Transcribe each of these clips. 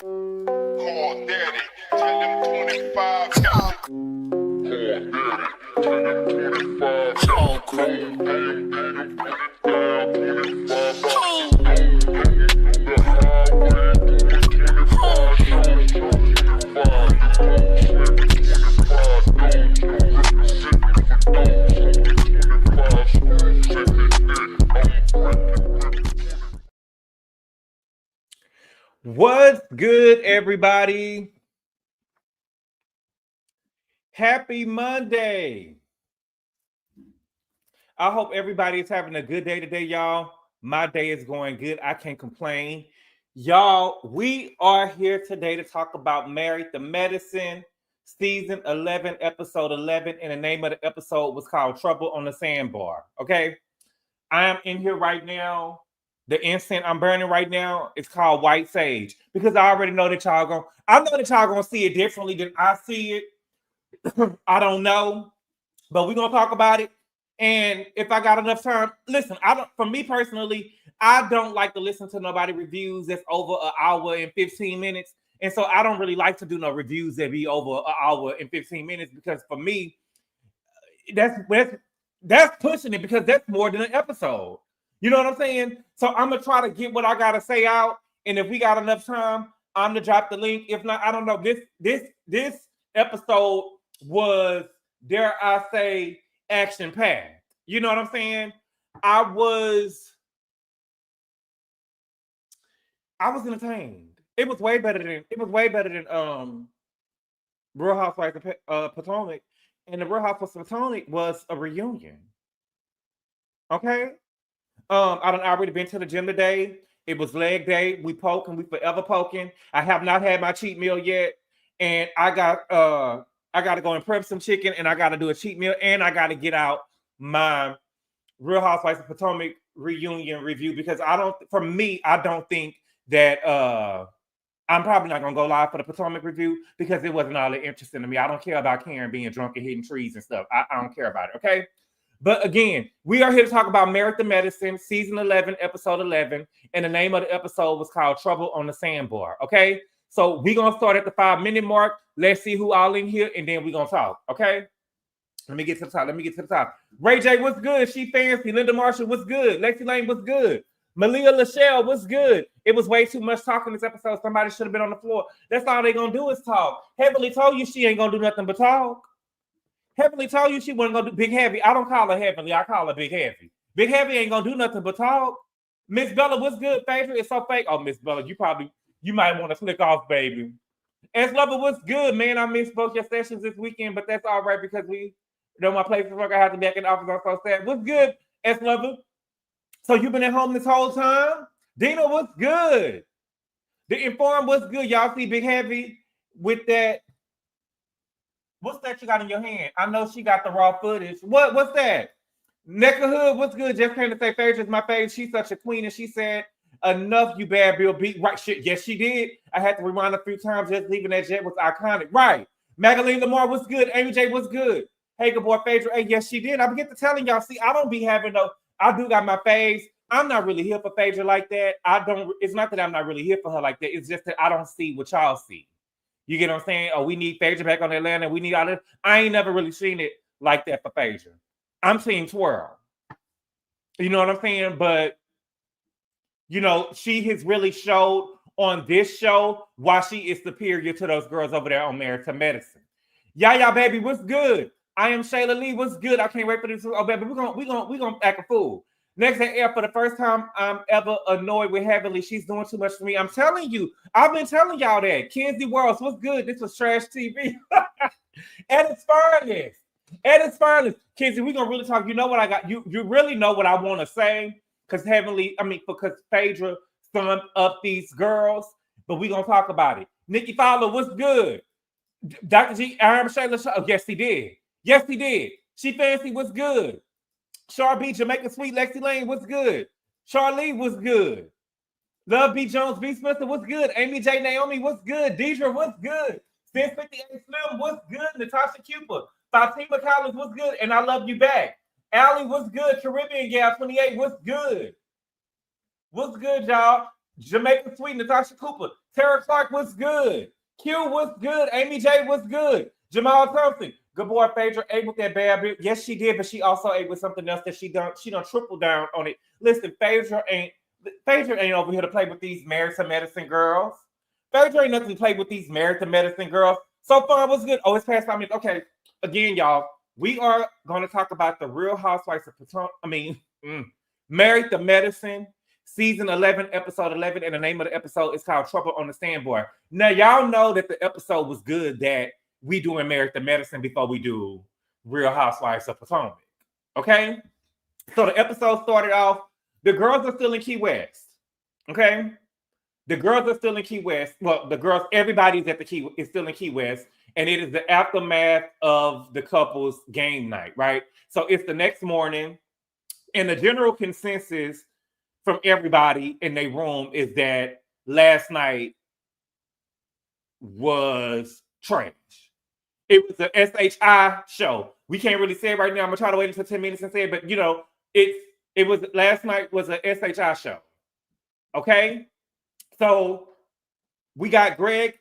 Call daddy, tell him 25. Call daddy, tell him 25. What's good, everybody? Happy Monday. I hope everybody is having a good day today, y'all. My day is going good. I can't complain. Y'all, we are here today to talk about Married to Medicine, season 11, episode 11. And the name of the episode was called Trouble on the Sandbar. Okay. I am in here right now. The incense I'm burning right now is called white sage because I already know that y'all gonna see it differently than I see it. I don't know, but we're gonna talk about it. And if I got enough time, listen, for me personally, I don't like to listen to nobody reviews that's over an hour and 15 minutes. And so I don't really like to do no reviews that be over an hour and 15 minutes because for me, that's pushing it because that's more than an episode. You know what I'm saying? So I'm gonna try to get what I gotta say out, and if we got enough time, I'm gonna drop the link. If not, I don't know. This episode was, dare I say, action packed. You know what I'm saying? I was entertained. It was way better than Real Housewives of Potomac, and the Real Housewives of Potomac was a reunion. Okay. I done already been to the gym today. It was leg day. We poking. We forever poking. I have not had my cheat meal yet, and I got to go and prep some chicken, and I got to do a cheat meal, and I got to get out my Real Housewives of Potomac reunion review because I don't think that I'm probably not gonna go live for the Potomac review because it wasn't all that interesting to me. I don't care about Karen being drunk and hitting trees and stuff. I don't care about it. Okay. But again, we are here to talk about Married to Medicine, season 11, episode 11. And the name of the episode was called Trouble on the Sandbar. Okay. So we're going to start at the 5-minute mark. Let's see who all in here. And then we're going to talk. Okay. Let me get to the top. Ray J, what's good? She fancy. Linda Marshall, what's good? Lexi Lane, what's good? Malia Lachelle, what's good? It was way too much talking this episode. Somebody should have been on the floor. That's all they're going to do is talk. Heavenly told you she ain't going to do nothing but talk. Heavenly told you she wasn't gonna do Big Heavy. I don't call her Heavenly, I call her Big Heavy. Big Heavy ain't gonna do nothing but talk. Miss Bella, what's good, Phaedra? It's so fake. Oh, Miss Bella, you might want to click off, baby. S11, what's good, man? I missed both your sessions this weekend, but that's all right because my place of work, I have to be back in the office. I'm so sad. What's good, S11? So you been at home this whole time? Dina, what's good? The Inform, what's good? Y'all see Big Heavy with that? What's that you got in your hand? I know she got the raw footage. What's that? Necka Hood, what's good? Just came to say Phaedra's my favorite. She's such a queen. And she said, enough, you bad Bill beat. Right, shit. Yes, she did. I had to rewind a few times. Just leaving that jet was iconic. Right. Magaline Lamar, what's good? Amy J, what's good? Hey, good boy, Phaedra. Hey, yes, she did. I get to telling y'all, see, I don't be having I do got my faves. I'm not really here for Phaedra like that. It's not that I'm not really here for her like that. It's just that I don't see what y'all see. You get what I'm saying? Oh, we need Phaedra back on Atlanta. We need all this. I ain't never really seen it like that for Phaedra. I'm seeing twirl. You know what I'm saying? But, she has really showed on this show why she is superior to those girls over there on Married to Medicine. Yaya, baby, what's good? I am Shayla Lee. What's good? I can't wait for this. Oh, baby, we're gonna act a fool. Next at air, for the first time I'm ever annoyed with Heavenly. She's doing too much for me. I'm telling you. I've been telling y'all that. Kenzie Worlds, what's good? This was trash TV. At its finest. Kenzie, we're going to really talk. You know what I got? You really know what I want to say. Because Phaedra summed up these girls. But we're going to talk about it. Nikki Fowler, what's good? Dr. G, Aaron Shayla. Oh, yes, he did. She fancy, what's good? Char B, Jamaica Sweet, Lexi Lane, what's good? Charlie, what's good? Love B. Jones, B. Spencer, what's good? Amy J. Naomi, what's good? Deidre, what's good? Since 58 Slim, what's good? Natasha Cooper, Fatima Collins, what's good? And I love you back. Allie, what's good? Caribbean Gal 28, what's good? What's good, y'all? Jamaica Sweet, Natasha Cooper, Tara Clark was good. Q was good. Amy J was good. Jamal Thompson, Gabor Phaedra ate with that bad bitch. Yes, she did, but she also ate with something else that she done triple down on it. Listen, Phaedra ain't over here to play with these married to medicine girls. Phaedra ain't nothing to play with these married to medicine girls. So far was good. Oh, it's past 5 minutes. Okay, again, y'all, we are going to talk about the Real Housewives of Potomac. Married to Medicine, season 11, episode 11, and the name of the episode is called Trouble on the Sandbar. Now, y'all know that the episode was good that we doing Married to Medicine before we do Real Housewives of Potomac. Okay? So the episode started off, the girls are still in Key West. Okay? The girls are still in Key West. Well, the girls, everybody's at the Key is still in Key West, and it is the aftermath of the couple's game night, right? So it's the next morning, and the general consensus from everybody in their room is that last night was trash. It was a SHI show. We can't really say it right now. I'm gonna try to wait until 10 minutes and say it, but it was last night was a SHI show. Okay, so we got Greg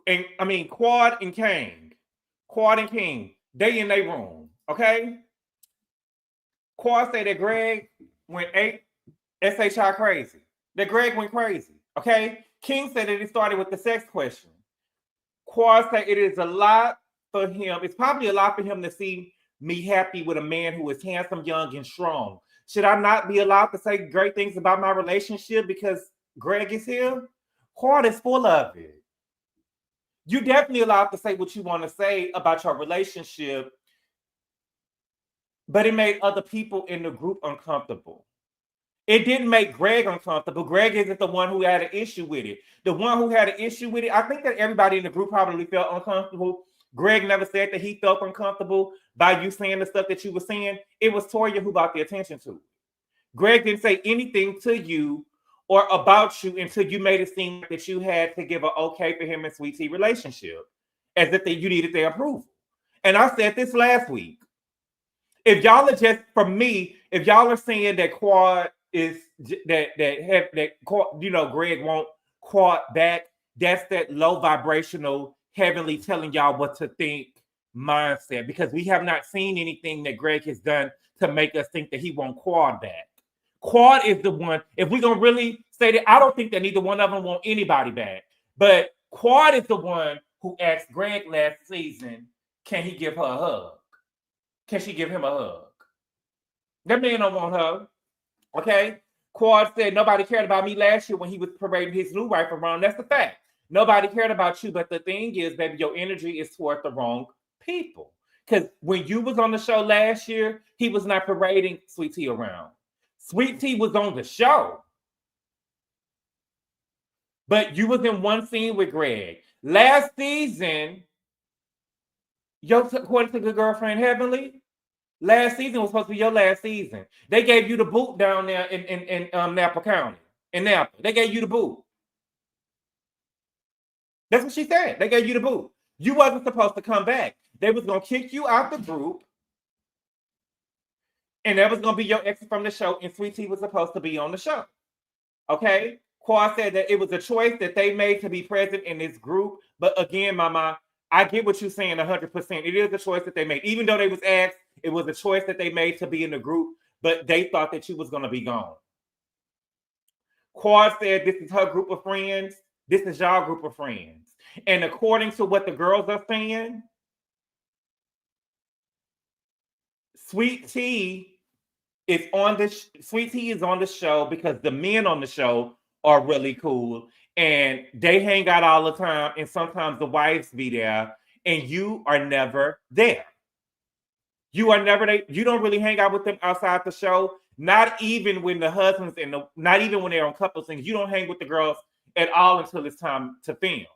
and Quad and King. They in their room. Okay, Quad say that Greg went SHI crazy. That Greg went crazy. Okay, King said that it started with the sex question. Quad said it is a lot for him. It's probably a lot for him to see me happy with a man who is handsome, young, and strong. Should I not be allowed to say great things about my relationship because Greg is here? Quad is full of it. You definitely allowed to say what you want to say about your relationship, but it made other people in the group uncomfortable. It didn't make Greg uncomfortable. Greg isn't the one who had an issue with it. The one who had an issue with it, I think that everybody in the group probably felt uncomfortable. Greg never said that he felt uncomfortable by you saying the stuff that you were saying. It was Toya who brought the attention to it. Greg didn't say anything to you or about you until you made it seem that you had to give an okay for him and Sweet Tea relationship, as if you needed their approval. And I said this last week. If y'all are just, for me, if y'all are saying that Quad is Greg won't Quad back, that's that low vibrational heavenly telling y'all what to think mindset, because we have not seen anything that Greg has done to make us think that he won't Quad back. Quad is the one, if we're gonna really say that, I don't think that neither one of them want anybody back, but Quad is the one who asked Greg last season, can he give her a hug? Can she give him a hug? That man don't want her. Okay? Quad said nobody cared about me last year when he was parading his new wife around. That's the fact. Nobody cared about you, but the thing is, baby, your energy is toward the wrong people. Because when you was on the show last year, he was not parading Sweet Tea around. Sweet Tea was on the show. But you was in one scene with Greg. Last season, according to Good Girlfriend Heavenly, last season was supposed to be your last season. They gave you the boot down there in Napa County. In Napa. They gave you the boot. That's what she said. They gave you the boot. You wasn't supposed to come back. They was going to kick you out the group. And that was going to be your exit from the show. And Sweet Tea was supposed to be on the show. Okay? Quad said that it was a choice that they made to be present in this group. But again, Mama, I get what you're saying 100%. It is a choice that they made. Even though they was asked, it was a choice that they made to be in the group, but they thought that you was going to be gone. Quad said this is her group of friends. This is y'all group of friends. And according to what the girls are saying, Sweet Tea is on the show because the men on the show are really cool and they hang out all the time, and sometimes the wives be there, and you are never there. You are never there. You don't really hang out with them outside the show. Not even when the husbands not even when they're on couple things. You don't hang with the girls at all until it's time to film.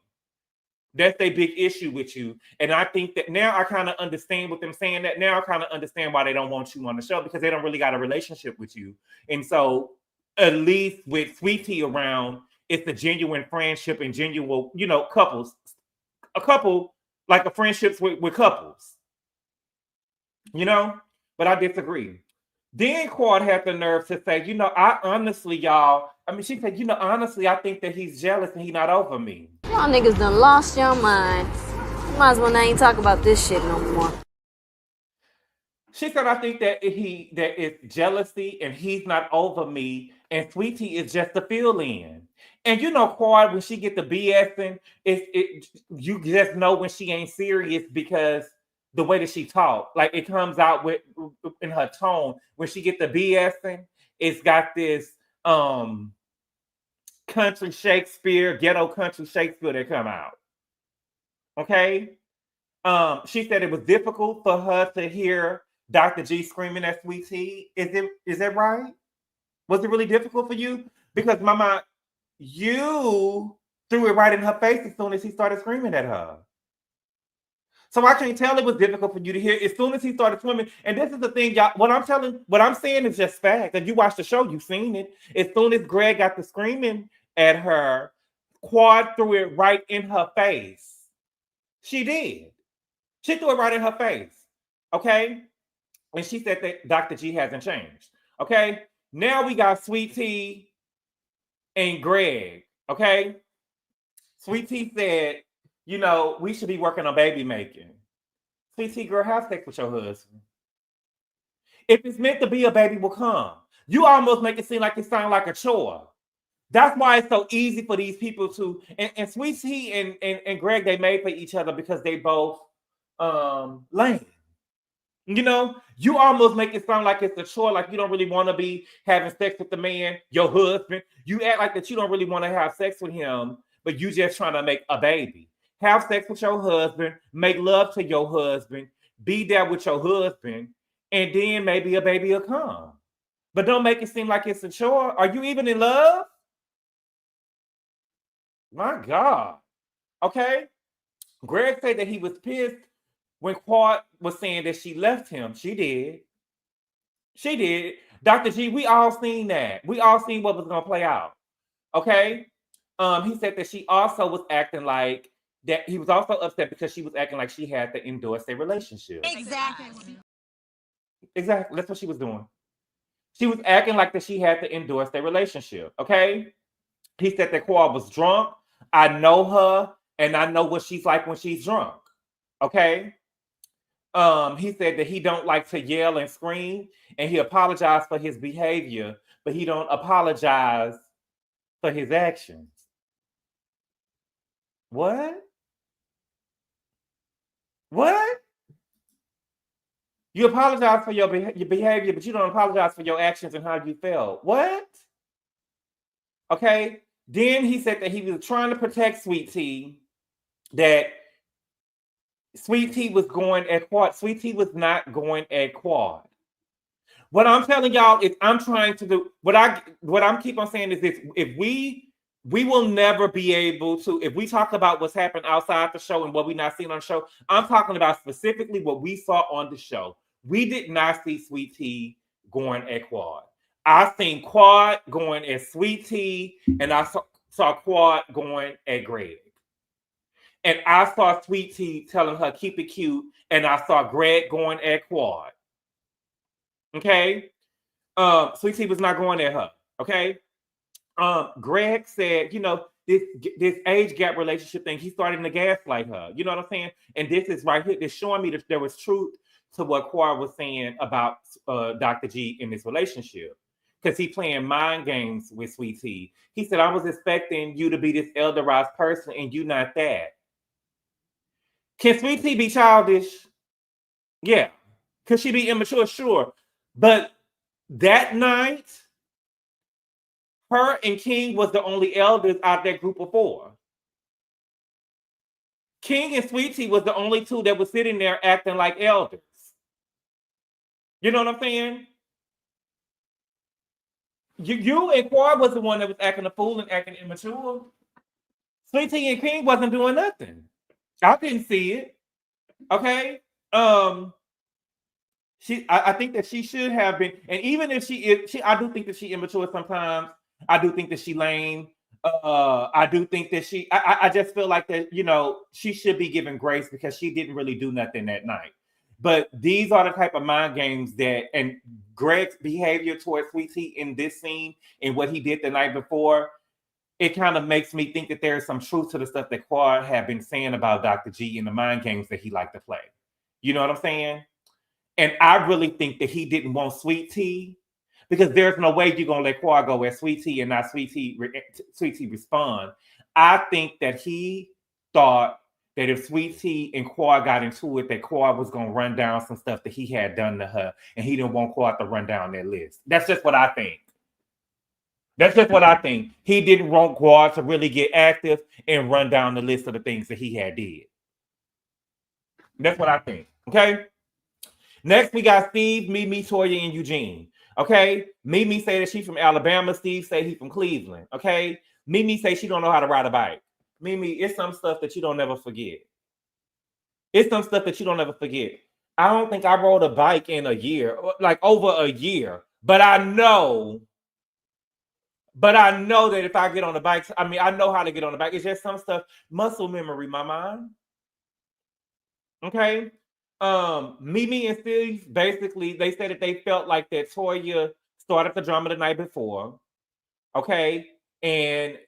That's their big issue with you. And I think that now I kind of understand with them saying that. Now I kind of understand why they don't want you on the show, because they don't really got a relationship with you. And so at least with Sweet Tea around, it's a genuine friendship and genuine, couples. A couple, like a friendships with couples. But I disagree. Then Quad had the nerve to say, I honestly, y'all, she said, honestly, I think that he's jealous and he's not over me. Y'all niggas done lost your mind. Might as well not even talk about this shit no more. She said, I think that it's jealousy and he's not over me, and Sweetie is just a fill-in. And Quad, when she get the BSing, you just know when she ain't serious because the way that she talk, like it comes out with in her tone. When she get the BSing, it's got this country Shakespeare, ghetto country Shakespeare that come out. Okay. She said it was difficult for her to hear Dr. G screaming at Sweet Tea. Is that right? Was it really difficult for you? Because Mama, you threw it right in her face as soon as he started screaming at her. So I can't tell it was difficult for you to hear as soon as he started swimming. And this is the thing, y'all. What I'm saying is just fact. If you watched the show, you've seen it. As soon as Greg got to screaming at her, Quad threw it right in her face. She did. She threw it right in her face. Okay. And she said that Dr. G hasn't changed. Okay. Now we got Sweet Tea and Greg. Okay. Sweet Tea said, we should be working on baby making. Sweet Tea, girl, have sex with your husband. If it's meant to be, a baby will come. You almost make it seem like it sounds like a chore. That's why it's so easy for these people to, and Sweet Tea and Greg, they made for each other because they both lame. You almost make it sound like it's a chore, like you don't really want to be having sex with the man, your husband. You act like that you don't really want to have sex with him, but you just trying to make a baby. Have sex with your husband, make love to your husband, be there with your husband, and then maybe a baby will come. But don't make it seem like it's a chore. Are you even in love? My God. Okay. Greg said that he was pissed when Quad was saying that she left him. She did. She did. Dr. G, we all seen that. We all seen what was going to play out. Okay. He said that she also was acting like that. He was also upset because she was acting like she had to endorse their relationship. Exactly. Exactly. That's what she was doing. She was acting like that she had to endorse their relationship. Okay. He said that Quad was drunk. I know her and I know what she's like when she's drunk. Okay. He said that he don't like to yell and scream, and he apologized for his behavior, but he don't apologize for his actions. What? What? You apologize for your behavior, but you don't apologize for your actions and how you felt. What? Okay. Then he said that he was trying to protect Sweet Tea, that Sweet Tea was going at Quad. Sweet Tea was not going at Quad. What I'm telling y'all is I'm trying to do what I'm keep on saying is this: if we will never be able to, if we talk about what's happened outside the show and what we not seen on the show, I'm talking about specifically what we saw on the show. We did not see Sweet Tea going at Quad. I seen Quad going at Sweet Tea, and I saw Quad going at Greg. And I saw Sweet Tea telling her keep it cute, and I saw Greg going at Quad. Okay. Sweet Tea was not going at her. Okay. Greg said, this age gap relationship thing, he started to gaslight her. You know what I'm saying? And this is right here. This showing me that there was truth to what Quad was saying about Dr. G in this relationship. Because he playing mind games with Sweet Tea. He said, I was expecting you to be this elderized person and you not that. Can Sweet Tea be childish? Yeah. Could she be immature? Sure. But that night, her and King was the only elders out that group of four. King and Sweet Tea was the only two that was sitting there acting like elders. You know what I'm saying? You and Quad was the one that was acting a fool and acting immature. Sweet Tea and King wasn't doing nothing. I didn't see it. Okay. I think that she should have been, and even if I do think that she immature sometimes. I do think that she lame. I do think that I just feel like that, she should be given grace because she didn't really do nothing that night. But these are the type of mind games that, and Greg's behavior towards Sweet Tea in this scene and what he did the night before, it kind of makes me think that there's some truth to the stuff that Quad had been saying about Dr. G and the mind games that he liked to play. You know what I'm saying? And I really think that he didn't want Sweet Tea, because there's no way you're going to let Quad go at Sweet Tea and not Sweet Tea respond. I think that he thought that if Sweet Tea and Quad got into it, that Quad was going to run down some stuff that he had done to her, and he didn't want Quad to run down that list. That's just what I think. That's just what I think. He didn't want Quad to really get active and run down the list of the things that he had did. That's what I think. Okay? Next, we got Steve, Mimi, Toya, and Eugene. Okay? Mimi say that she's from Alabama. Steve say he's from Cleveland. Okay? Mimi say she don't know how to ride a bike. Mimi, it's some stuff that you don't ever forget. It's some stuff that you don't ever forget. I don't think I rode a bike in a year, like over a year. But I know that if I get on the bike, I mean, I know how to get on the bike. It's just some stuff, muscle memory, my mind. Okay? Mimi and Steve, basically, they said that they felt like that Toya started the drama the night before. Okay? And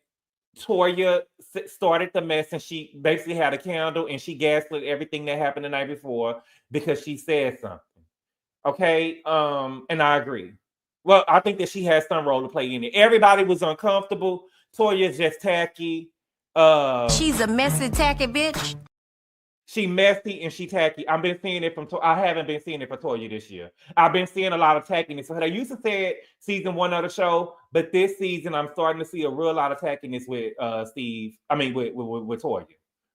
Toya started the mess, and she basically had a candle and she gaslit everything that happened the night before because she said something. Okay? And I agree. Well, I think that she has some role to play in it. Everybody was uncomfortable. Toya's just tacky. She's a messy, tacky bitch. She messy and she tacky. I've been seeing it from I haven't been seeing it for Toya this year. I've been seeing a lot of tackiness. So I used to say it season 1 of the show, but this season I'm starting to see a real lot of tackiness with Steve. I mean with Toya.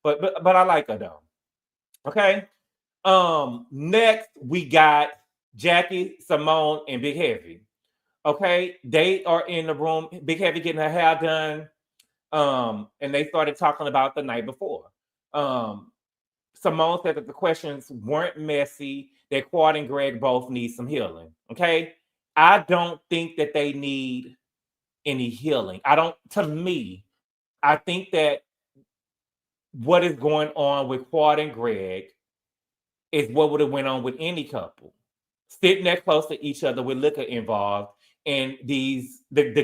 But I like her though. Okay. Next we got Jackie, Simone, and Big Heavy. Okay, they are in the room. Big Heavy getting her hair done. And they started talking about the night before. Simone said that the questions weren't messy, that Quad and Greg both need some healing. Okay. I don't think that they need any healing. To me, I think that what is going on with Quad and Greg is what would have went on with any couple. Sitting that close to each other with liquor involved, and the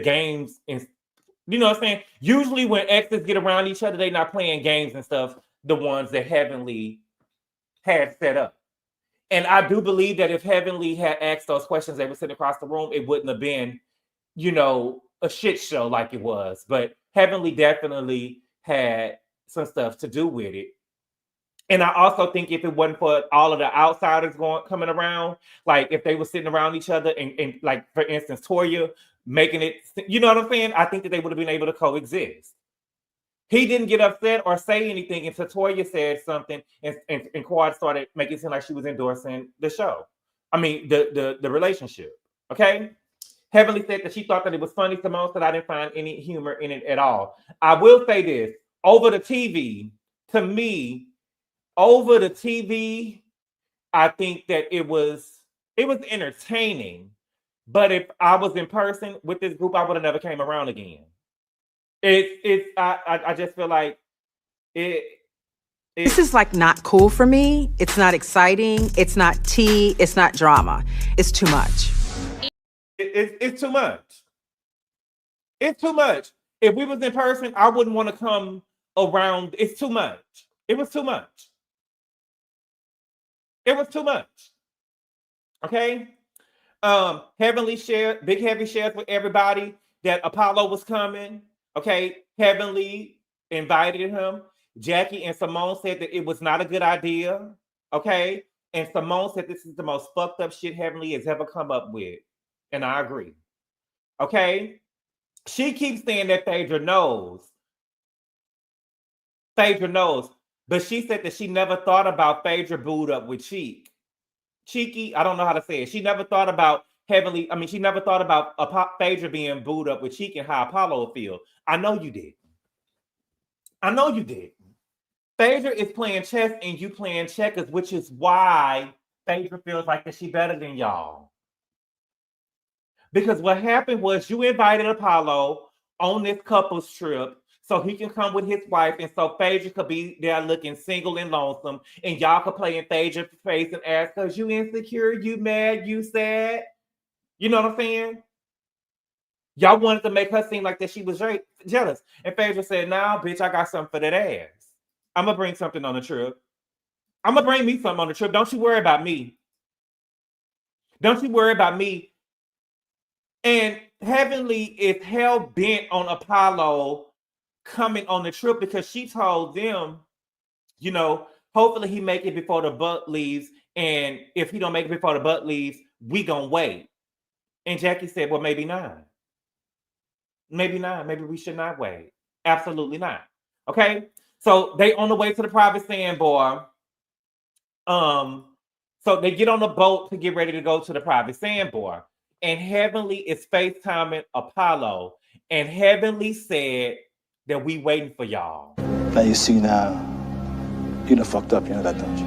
games, and you know what I'm saying? Usually when exes get around each other, they're not playing games and stuff, the ones that Heavenly had set up. And I do believe that if Heavenly had asked those questions, they were sitting across the room, it wouldn't have been, a shit show like it was. But Heavenly definitely had some stuff to do with it. And I also think if it wasn't for all of the outsiders coming around, like if they were sitting around each other and like, for instance, Toya making it, you know what I'm saying? I think that they would have been able to coexist. He didn't get upset or say anything until Toya said something, and Quad started making it seem like she was endorsing the show. I mean, the relationship. Okay? Heavenly said that she thought that it was funny. Simone said I didn't find any humor in it at all. I will say this. Over the TV, to me, over the TV, I think that it was entertaining. But if I was in person with this group, I would have never came around again. I just feel like This is like not cool for me. It's not exciting. It's not tea. It's not drama. It's too much. It's too much. It's too much. If we was in person, I wouldn't want to come around. It's too much. It was too much. It was too much. Okay. Heavenly shared, Big Heavy shared with everybody that Apollo was coming. Okay. Heavenly invited him. Jackie and Simone said that it was not a good idea. Okay. And Simone said this is the most fucked up shit Heavenly has ever come up with. And I agree. Okay. She keeps saying that Phaedra knows. Phaedra knows. But she said that she never thought about Phaedra booed up with Cheeky. I don't know how to say it. She never thought about Heavenly. I mean, she never thought about Phaedra being booed up with Cheeky and how Apollo would feel. I know you did. I know you did. Phaedra is playing chess and you playing checkers, which is why Phaedra feels like that she better than y'all. Because what happened was you invited Apollo on this couple's trip so he can come with his wife, and so Phaedra could be there looking single and lonesome, and y'all could play in Phaedra's face and ask, "Cause you insecure, you mad, you sad." You know what I'm saying? Y'all wanted to make her seem like that she was jealous, and Phaedra said, "Nah, bitch, I got something for that ass. I'm gonna bring something on the trip. I'm gonna bring me something on the trip. Don't you worry about me. Don't you worry about me." And Heavenly is hell bent on Apollo coming on the trip because she told them, you know, hopefully he make it before the butt leaves, and if he don't make it before the butt leaves, we gonna wait. And Jackie said, "Well, maybe not. Maybe not. Maybe we should not wait. Absolutely not." Okay, so they on the way to the private Sandbar. So they get on the boat to get ready to go to the private Sandbar, and Heavenly is FaceTiming Apollo, and Heavenly said that we waiting for y'all. Now you see now, you done fucked up, you know that, don't you?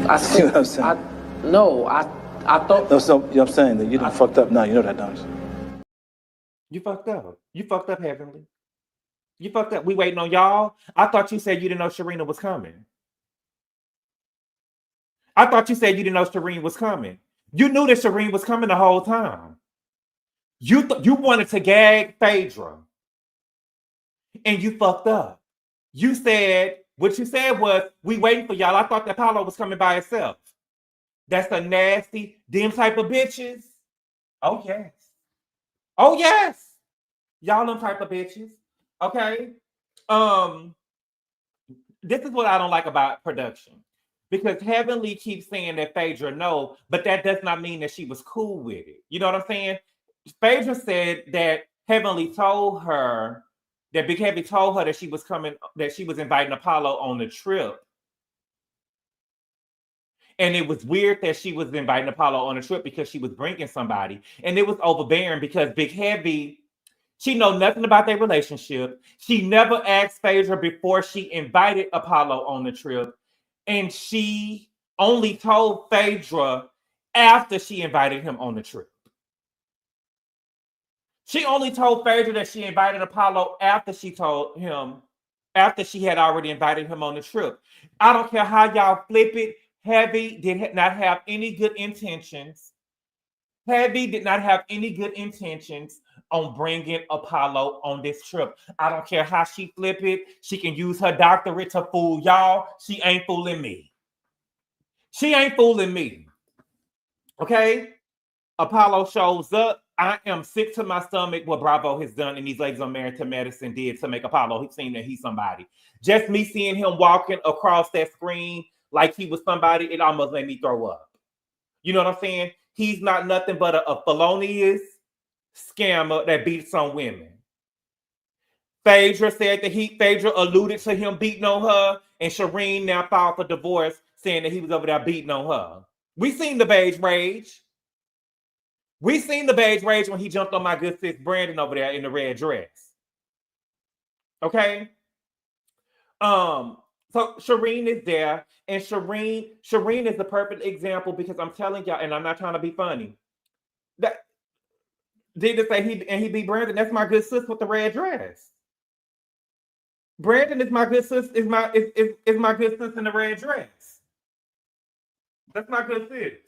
I said, You know what I'm saying? I thought. No, so, you know what I'm saying? That you done fucked up now, you know that, don't you? You fucked up. You fucked up, Heavenly. You fucked up. We waiting on y'all. I thought you said you didn't know Sherrein was coming. I thought you said you didn't know Sherrein was coming. You knew that Sherrein was coming the whole time. You wanted to gag Phaedra, and you fucked up. You said, what you said was, "We waiting for y'all." I thought that Apollo was coming by itself. That's a nasty, them type of bitches. Oh, yes. Oh, yes. Y'all them type of bitches. Okay? This is what I don't like about production. Because Heavenly keeps saying that Phaedra no, but that does not mean that she was cool with it. You know what I'm saying? Phaedra said that Heavenly told her, that Big Heavy told her that she was coming, that she was inviting Apollo on the trip. And it was weird that she was inviting Apollo on a trip because she was bringing somebody. And it was overbearing because Big Heavy, she know nothing about their relationship. She never asked Phaedra before she invited Apollo on the trip. And she only told Phaedra after she invited him on the trip. She only told Phaedra that she invited Apollo after she told him, after she had already invited him on the trip. I don't care how y'all flip it. Heavy did not have any good intentions. Heavy did not have any good intentions on bringing Apollo on this trip. I don't care how she flip it. She can use her doctorate to fool y'all. She ain't fooling me. She ain't fooling me. Okay? Apollo shows up. I am sick to my stomach what Bravo has done and these ladies on Married to Medicine did to make Apollo seem that he's somebody. Just me seeing him walking across that screen like he was somebody, it almost made me throw up. You know what I'm saying? He's not nothing but a felonious scammer that beats on women. Phaedra said that Phaedra alluded to him beating on her, and Sherrein now filed for divorce, saying that he was over there beating on her. We seen the beige rage. We seen the beige rage when he jumped on my good sis Brandon over there in the red dress. Okay? So Sherrein is there, and Sherrein is the perfect example because I'm telling y'all, and I'm not trying to be funny. That did they say he beat Brandon? That's my good sis with the red dress. Brandon is my good sis, is my good sis in the red dress. That's my good sis.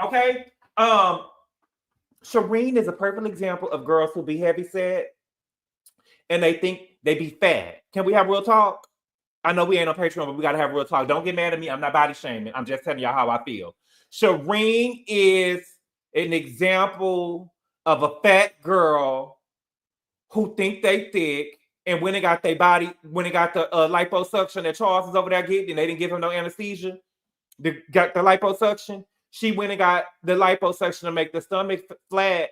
Okay? Sherrein is a perfect example of girls who be heavy set and they think they be fat. Can we have real talk? I know we ain't on Patreon, but we gotta have real talk. Don't get mad at me. I'm not body shaming. I'm just telling y'all how I feel. Sherrein is an example of a fat girl who think they thick, and when they got their body, when they got the liposuction that Charles is over there getting, and they didn't give him no anesthesia, they got the liposuction. She went and got the liposuction to make the stomach flat,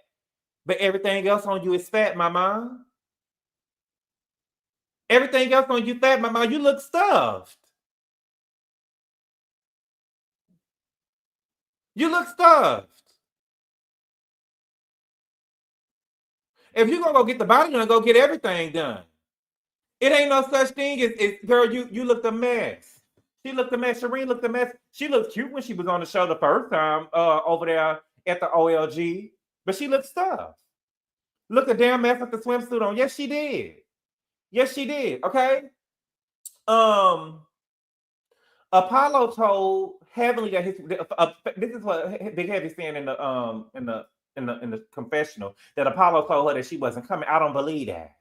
but everything else on you is fat, mama. Everything else on you fat, mama. You look stuffed. You look stuffed. If you're gonna go get the body done, go get everything done. It ain't no such thing as girl, you looked a mess. She looked a mess. Sherrein looked a mess. She looked cute when she was on the show the first time over there at the OLG, but she looked stuffed. Look a damn mess with the swimsuit on. Yes, she did. Yes, she did. Okay. Um, Apollo told Heavenly that this is what Big Heavy saying in the confessional, that Apollo told her that she wasn't coming. I don't believe that.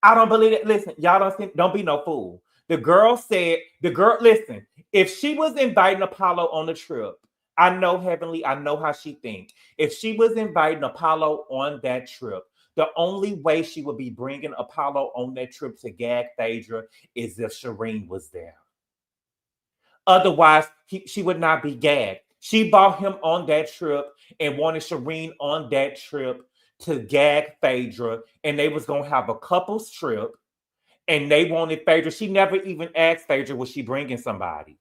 I don't believe it. Listen, y'all don't be no fool. Listen, if she was inviting Apollo on the trip, I know Heavenly, I know how she think. If she was inviting Apollo on that trip, the only way she would be bringing Apollo on that trip to gag Phaedra is if Sherrein was there. Otherwise, she would not be gagged. She brought him on that trip and wanted Sherrein on that trip to gag Phaedra, and they was gonna have a couples trip, and they wanted Phaedra. She never even asked Phaedra, was she bringing somebody?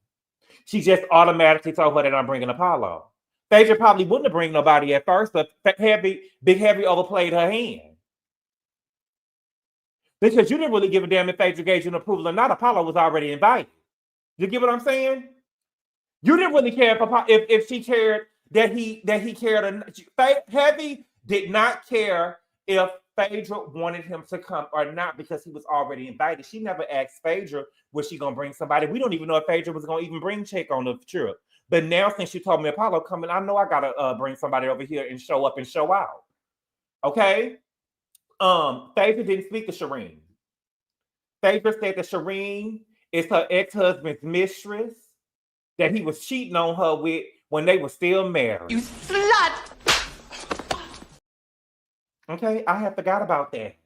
She just automatically told her that I'm bringing Apollo. Phaedra probably wouldn't have bring nobody at first, but Big Heavy overplayed her hand. Because you didn't really give a damn if Phaedra gave you an approval or not. Apollo was already invited. You get what I'm saying? You didn't really care if she cared that he cared or not. Heavy did not care if Phaedra wanted him to come or not because he was already invited. She never asked Phaedra, was she gonna bring somebody? We don't even know if Phaedra was gonna even bring Chick on the trip. But now, since she told me Apollo coming, I know I gotta bring somebody over here and show up and show out. Okay. Phaedra didn't speak to Sherrein. Phaedra said that Sherrein is her ex-husband's mistress, that he was cheating on her with when they were still married. You slut! Okay, I had forgot about that.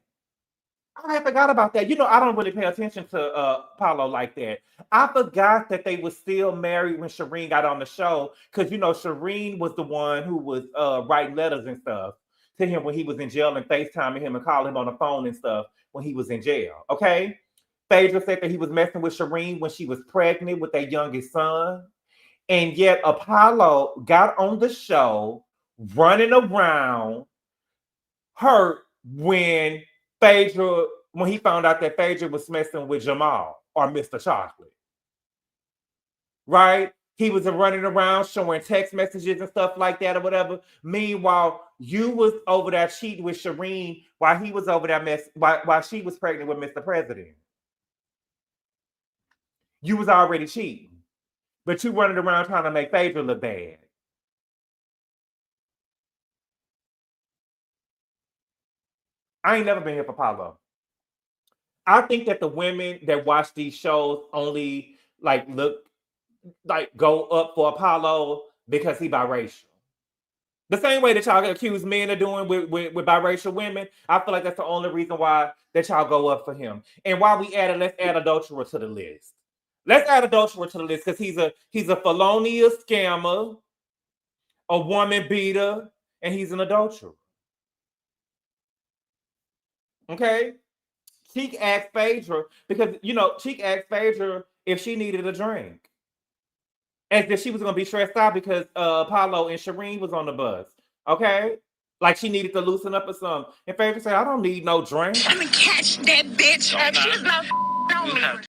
You know, I don't really pay attention to Apollo like that. I forgot that they were still married when Sherrein got on the show, because you know Sherrein was the one who was writing letters and stuff to him when he was in jail and FaceTiming him and calling him on the phone and stuff when he was in jail. Okay, Phaedra said that he was messing with Sherrein when she was pregnant with their youngest son, and yet Apollo got on the show running around hurt when he found out that Phaedra was messing with Jamal or Mr. Chocolate. Right? He was running around showing text messages and stuff like that or whatever. Meanwhile, you was over there cheating with Sherrein while he was over there while she was pregnant with Mr. President. You was already cheating. But you running around trying to make Phaedra look bad. I ain't never been here for Apollo. I think that the women that watch these shows only go up for Apollo because he biracial. The same way that y'all accuse men of doing with biracial women, I feel like that's the only reason why that y'all go up for him. And while we let's add adulterer to the list. Let's add adulterer to the list because he's a felonious scammer, a woman beater, and he's an adulterer. Okay? Cheek asked Phaedra because Cheek asked Phaedra if she needed a drink. And that she was gonna be stressed out because Apollo and Sherrein was on the bus. Okay? Like she needed to loosen up or something. And Phaedra said, I don't need no drink. Let me catch that bitch. And she's not on me.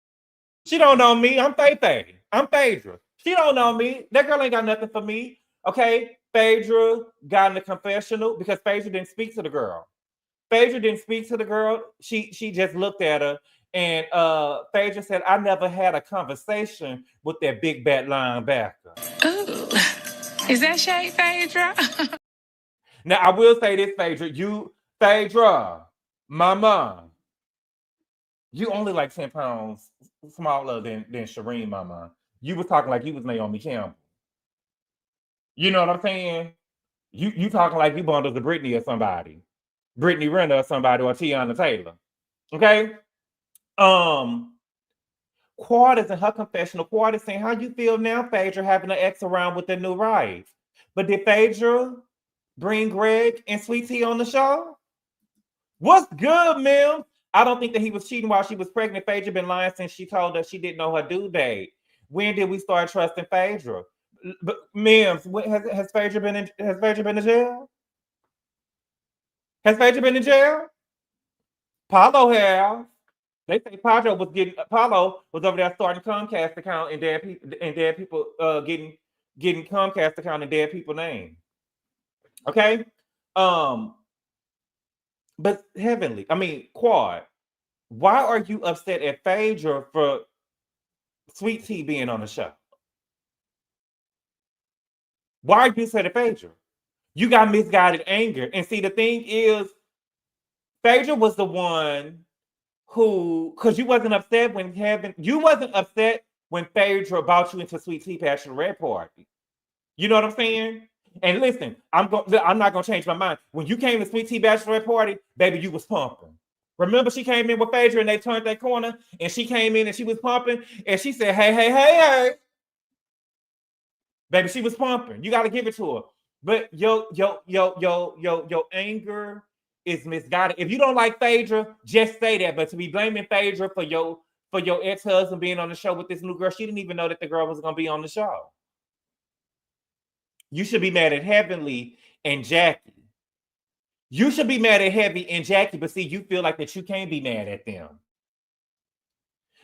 She don't know me. I'm Faye. I'm Phaedra. She don't know me. That girl ain't got nothing for me. Okay? Phaedra got in the confessional because Phaedra didn't speak to the girl. Phaedra didn't speak to the girl. She just looked at her, and Phaedra said, I never had a conversation with that big bad linebacker. Ooh. Is that shade, Phaedra? Now, I will say this, Phaedra, mama, you only like 10 pounds smaller than Sherrein, mama. You was talking like you was Naomi Campbell. You know what I'm saying? You talking like you bundled to Brittany or somebody. Brittany Renner or somebody, or Tiana Taylor. Okay? Quad is in her confessional. Quad is saying, how you feel now, Phaedra, having an ex around with the new wife? But did Phaedra bring Greg and Sweet Tea on the show? What's good, ma'am? I don't think that he was cheating while she was pregnant. Phaedra been lying since she told us she didn't know her due date. When did we start trusting Phaedra? But ma'am, has Phaedra been in jail? Has Phaedra been in jail? Paulo has. They say Paulo was over there starting Comcast account and dead people getting Comcast account and dead people name. Okay. But Heavenly, I mean, Quad, why are you upset at Phaedra for Sweet Tea being on the show? Why are you upset at Phaedra? You got misguided anger. And see, the thing is, Phaedra was the one who, because you wasn't upset when you wasn't upset when Phaedra brought you into Sweet Tea Bachelorette party. You know what I'm saying? And listen, I'm not gonna change my mind. When you came to Sweet Tea Bachelorette party, baby, you was pumping. Remember, she came in with Phaedra and they turned that corner, and she came in and she was pumping, and she said, "Hey, hey, hey, hey." Baby, she was pumping. You got to give it to her. But your anger is misguided. If you don't like Phaedra, just say that. But to be blaming Phaedra for your ex-husband being on the show with this new girl, she didn't even know that the girl was gonna be on the show. You should be mad at Heavenly and Jackie. You should be mad at Heavy and Jackie, but see, you feel like that you can't be mad at them.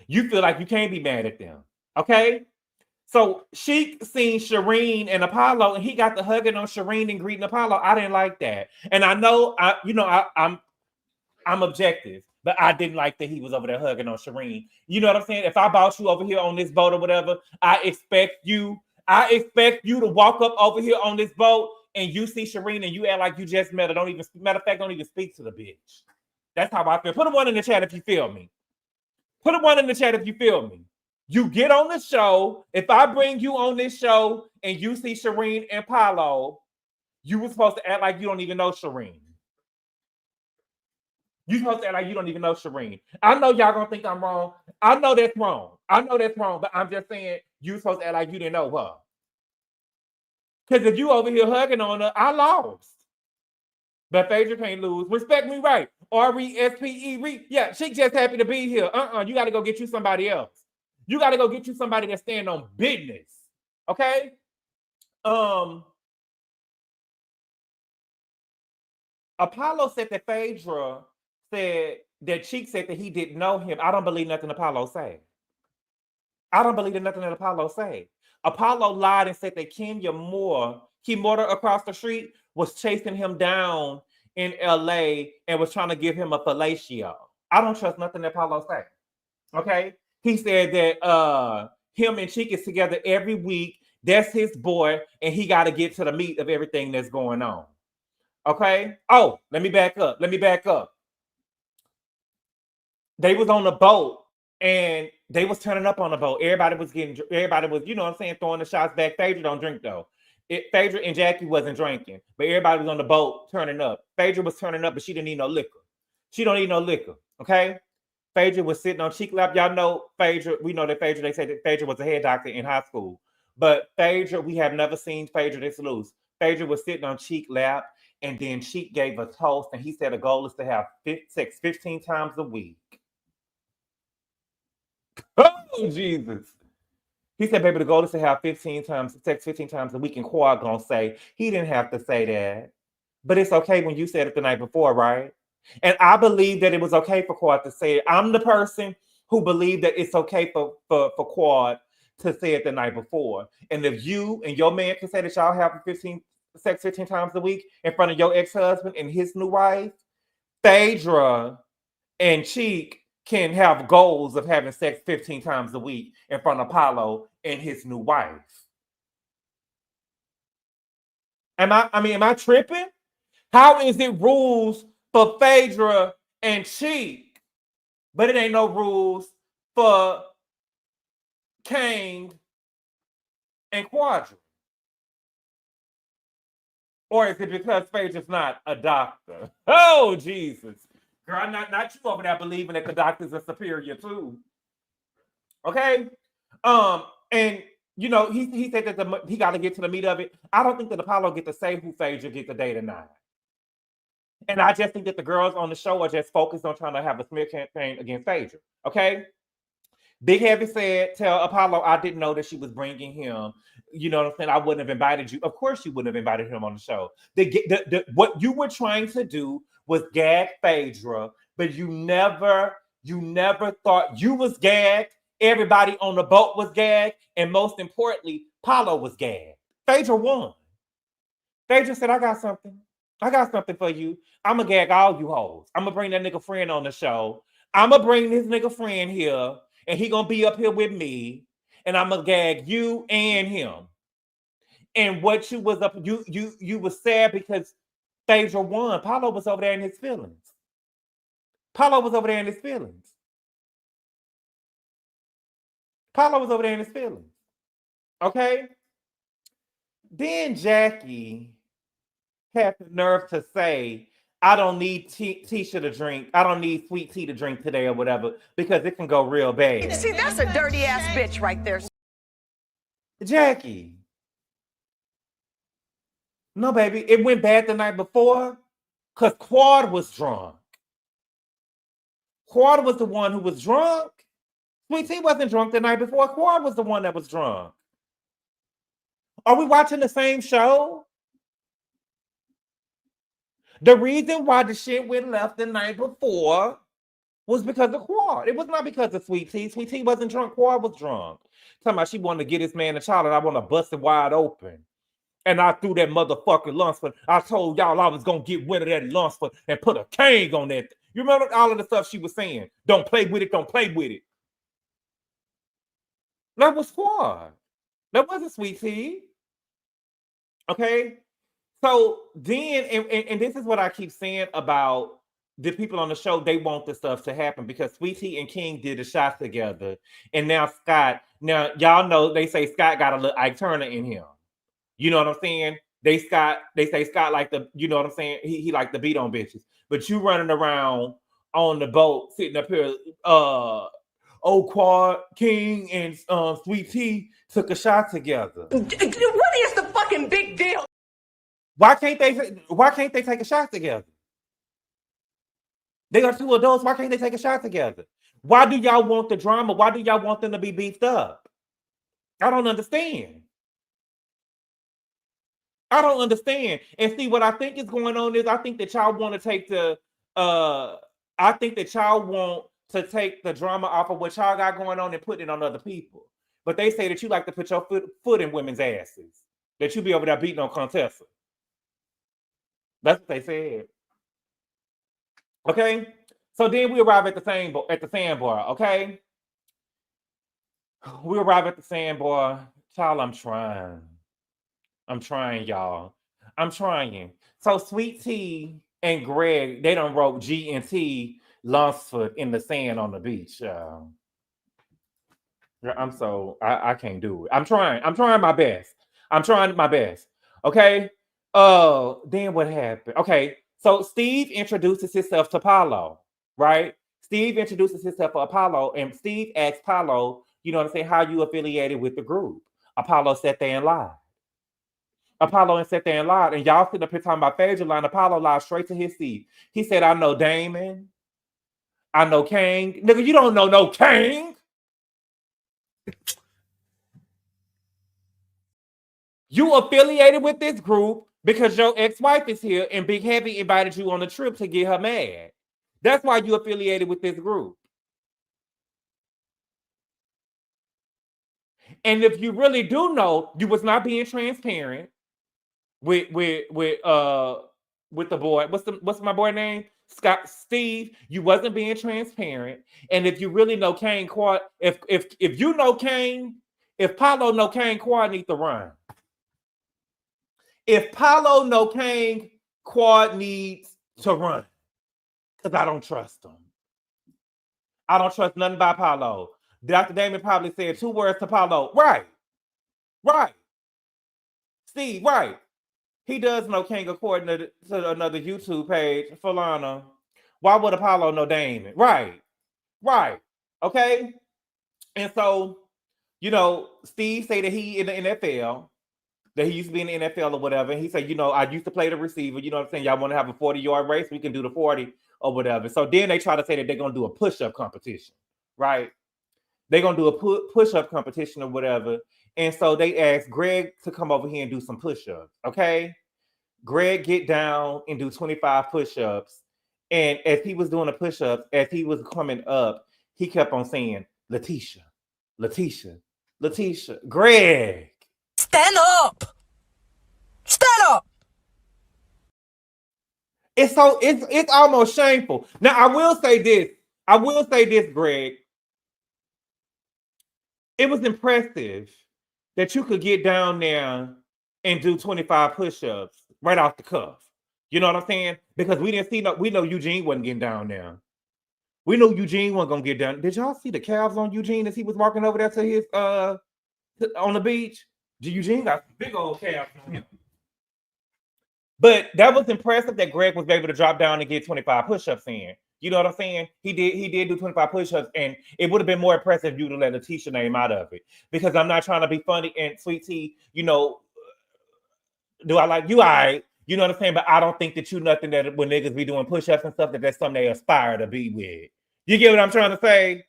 You feel like you can't be mad at them. Okay? So she seen Sherrein and Apollo, and he got the hugging on Sherrein and greeting Apollo. I didn't like that. And I know I'm objective, but I didn't like that he was over there hugging on Sherrein. You know what I'm saying? If I bought you over here on this boat or whatever, I expect you to walk up over here on this boat and you see Sherrein and you act like you just met her. Don't even speak to the bitch. That's how I feel. Put a one in the chat if you feel me. Put a one in the chat if you feel me. You get on the show. If I bring you on this show and you see Sherrein and Apollo, you were supposed to act like you don't even know Sherrein. You're supposed to act like you don't even know Sherrein. I know y'all gonna think I'm wrong. I know that's wrong. But I'm just saying you're supposed to act like you didn't know her. Because if you over here hugging on her, I lost. But Phaedra can't lose. Respect me right. R-E-S-P-E. Yeah, she just happy to be here. You got to go get you somebody else. You got to go get you somebody that's staying on business. Okay? Apollo said that Phaedra said that Cheek said that he didn't know him. I don't believe nothing Apollo said. I don't believe nothing that Apollo said. Apollo lied and said that Kenya Moore across the street, was chasing him down in LA and was trying to give him a fellatio. I don't trust nothing that Apollo said. Okay? He said that him and Cheek is together every week. That's his boy, and he got to get to the meat of everything that's going on. Okay? Oh, let me back up. They was on the boat and they was turning up on the boat. Everybody was, you know what I'm saying, throwing the shots back. Phaedra don't drink though. Phaedra and Jackie wasn't drinking, but everybody was on the boat turning up. Phaedra was turning up, but she didn't need no liquor. She don't need no liquor, okay? Phaedra was sitting on Cheek lap. Y'all know Phaedra. We know that Phaedra, they said that Phaedra was a head doctor in high school. But Phaedra, we have never seen Phaedra this loose. Phaedra was sitting on Cheek lap, and then Cheek gave a toast, and he said the goal is to have sex 15 times a week. Oh, Jesus. He said, baby, the goal is to have sex 15 times a week. And Quad gonna say, he didn't have to say that. But it's okay when you said it the night before, right? And I believe that it was okay for Quad to say it. I'm the person who believed that it's okay for Quad to say it the night before. And if you and your man can say that y'all have sex 15 times a week in front of your ex-husband and his new wife, Phaedra and Cheek can have goals of having sex 15 times a week in front of Apollo and his new wife. Am I tripping? How is it rules for Phaedra and Cheek, but it ain't no rules for Kane and Quadra? Or is it because Phaedra's not a doctor? Oh, Jesus. Girl, not you over there believing that the doctors are superior too. Okay? And you know, he said that he got to get to the meat of it. I don't think that Apollo get to say who Phaedra get the date or not. And I just think that the girls on the show are just focused on trying to have a smear campaign against Phaedra. Okay? Big Heavy said, tell Apollo I didn't know that she was bringing him. You know what I'm saying? I wouldn't have invited you. Of course you wouldn't have invited him on the show. What you were trying to do was gag Phaedra, but you never thought you was gagged. Everybody on the boat was gagged. And most importantly, Apollo was gagged. Phaedra won. Phaedra said, I got something. I got something for you. I'm going to gag all you hoes. I'm going to bring that nigga friend on the show. I'm going to bring this nigga friend here, and he going to be up here with me, and I'm going to gag you and him. And what you was up, you was sad because Phaedra won. Paulo was over there in his feelings. Paulo was over there in his feelings. Paulo was over there in his feelings. Okay? Then Jackie had the nerve to say, I don't need Tisha to drink. I don't need sweet tea to drink today or whatever, because it can go real bad. See, that's a dirty ass bitch right there. Jackie. No, baby. It went bad the night before because Quad was drunk. Quad was the one who was drunk. Sweet tea wasn't drunk the night before. Quad was the one that was drunk. Are we watching the same show? The reason why the shit went left the night before was because of Quad. It was not because of Sweet Tea. Sweet Tea wasn't drunk. Quad was drunk. Talking about she wanted to get this man a child and I want to bust it wide open. And I threw that motherfucking Lunsford. I told y'all I was going to get rid of that Lunsford and put a king on that. You remember all of the stuff she was saying? Don't play with it. Don't play with it. That was Quad. That wasn't Sweet Tea. Okay? So then, and this is what I keep saying about the people on the show, they want the stuff to happen because Sweet Tea and King did a shot together. And now Scott, now y'all know they say Scott got a little Ike Turner in him. You know what I'm saying? They say Scott like the, you know what I'm saying? He like the beat on bitches. But you running around on the boat, sitting up here, Quad, King, and Sweet Tea took a shot together. What is the fucking big deal? Why can't they take a shot together? They are two adults. Why can't they take a shot together? Why do y'all want the drama? Why do y'all want them to be beefed up? I don't understand. I don't understand. And see, what I think is going on is I think that y'all want to take the drama off of what y'all got going on and put it on other people. But they say that you like to put your foot in women's asses. That you be over there beating on Contessa. That's what they said. Okay? So then we arrive at the Sandbar, okay? We arrive at the Sandbar. Child, I'm trying. I'm trying, y'all. I'm trying. So Sweet Tea and Greg, they done wrote G and T Lunsford in the sand on the beach. I can't do it. I'm trying my best. I'm trying my best. Okay. Then what happened? Okay. So Steve introduces himself to Paulo, right? Steve introduces himself to Apollo, and Steve asks Paulo, you know what I'm saying, how you affiliated with the group. Apollo sat there and lied. And y'all sitting up here talking about Phaedra line. Apollo lied straight to his seat. He said, I know Damon. I know Kang. Nigga, you don't know no Kang. You affiliated with this group because your ex-wife is here and Big Heavy invited you on a trip to get her mad. That's why you affiliated with this group. And if you really do know, you was not being transparent with the boy. What's my boy name? Steve. You wasn't being transparent. And if you really know Kane Quad, if you know Kane, if Paulo know Kane, Quad needs to run. If Paulo know Kane, Quad needs to run. Because I don't trust him. I don't trust nothing by Paulo. Dr. Damon probably said 2 words to Paulo. Right. Steve, right. He does know King according to another YouTube page, Falana. Why would Apollo know Damon? Right. Okay. And so, you know, Steve said that he in the NFL, that he used to be in the NFL or whatever. And he said, you know, I used to play the receiver. You know what I'm saying? Y'all want to have a 40-yard race? We can do the 40 or whatever. So then they try to say that they're going to do a push-up competition, right? They're going to do a push-up competition or whatever. And so they asked Greg to come over here and do some push-ups, okay? Greg get down and do 25 push-ups. And as he was doing the push-ups, as he was coming up, he kept on saying, Letitia. Greg. Stand up! It's almost shameful. Now I will say this. Greg. It was impressive that you could get down there and do 25 push-ups right off the cuff. You know what I'm saying? Because we know Eugene wasn't getting down there. We know Eugene wasn't gonna get down. Did y'all see the calves on Eugene as he was walking over there to his on the beach? Eugene got big old calves on him. But that was impressive that Greg was able to drop down and get 25 push-ups in. You know what I'm saying? He did do 25 push-ups, and it would have been more impressive if you to let Letitia name out of it. Because I'm not trying to be funny and sweet tea, you know. Do I like you? All right. You know what I'm saying? But I don't think that you nothing that when niggas be doing push-ups and stuff, that's something they aspire to be with. You get what I'm trying to say?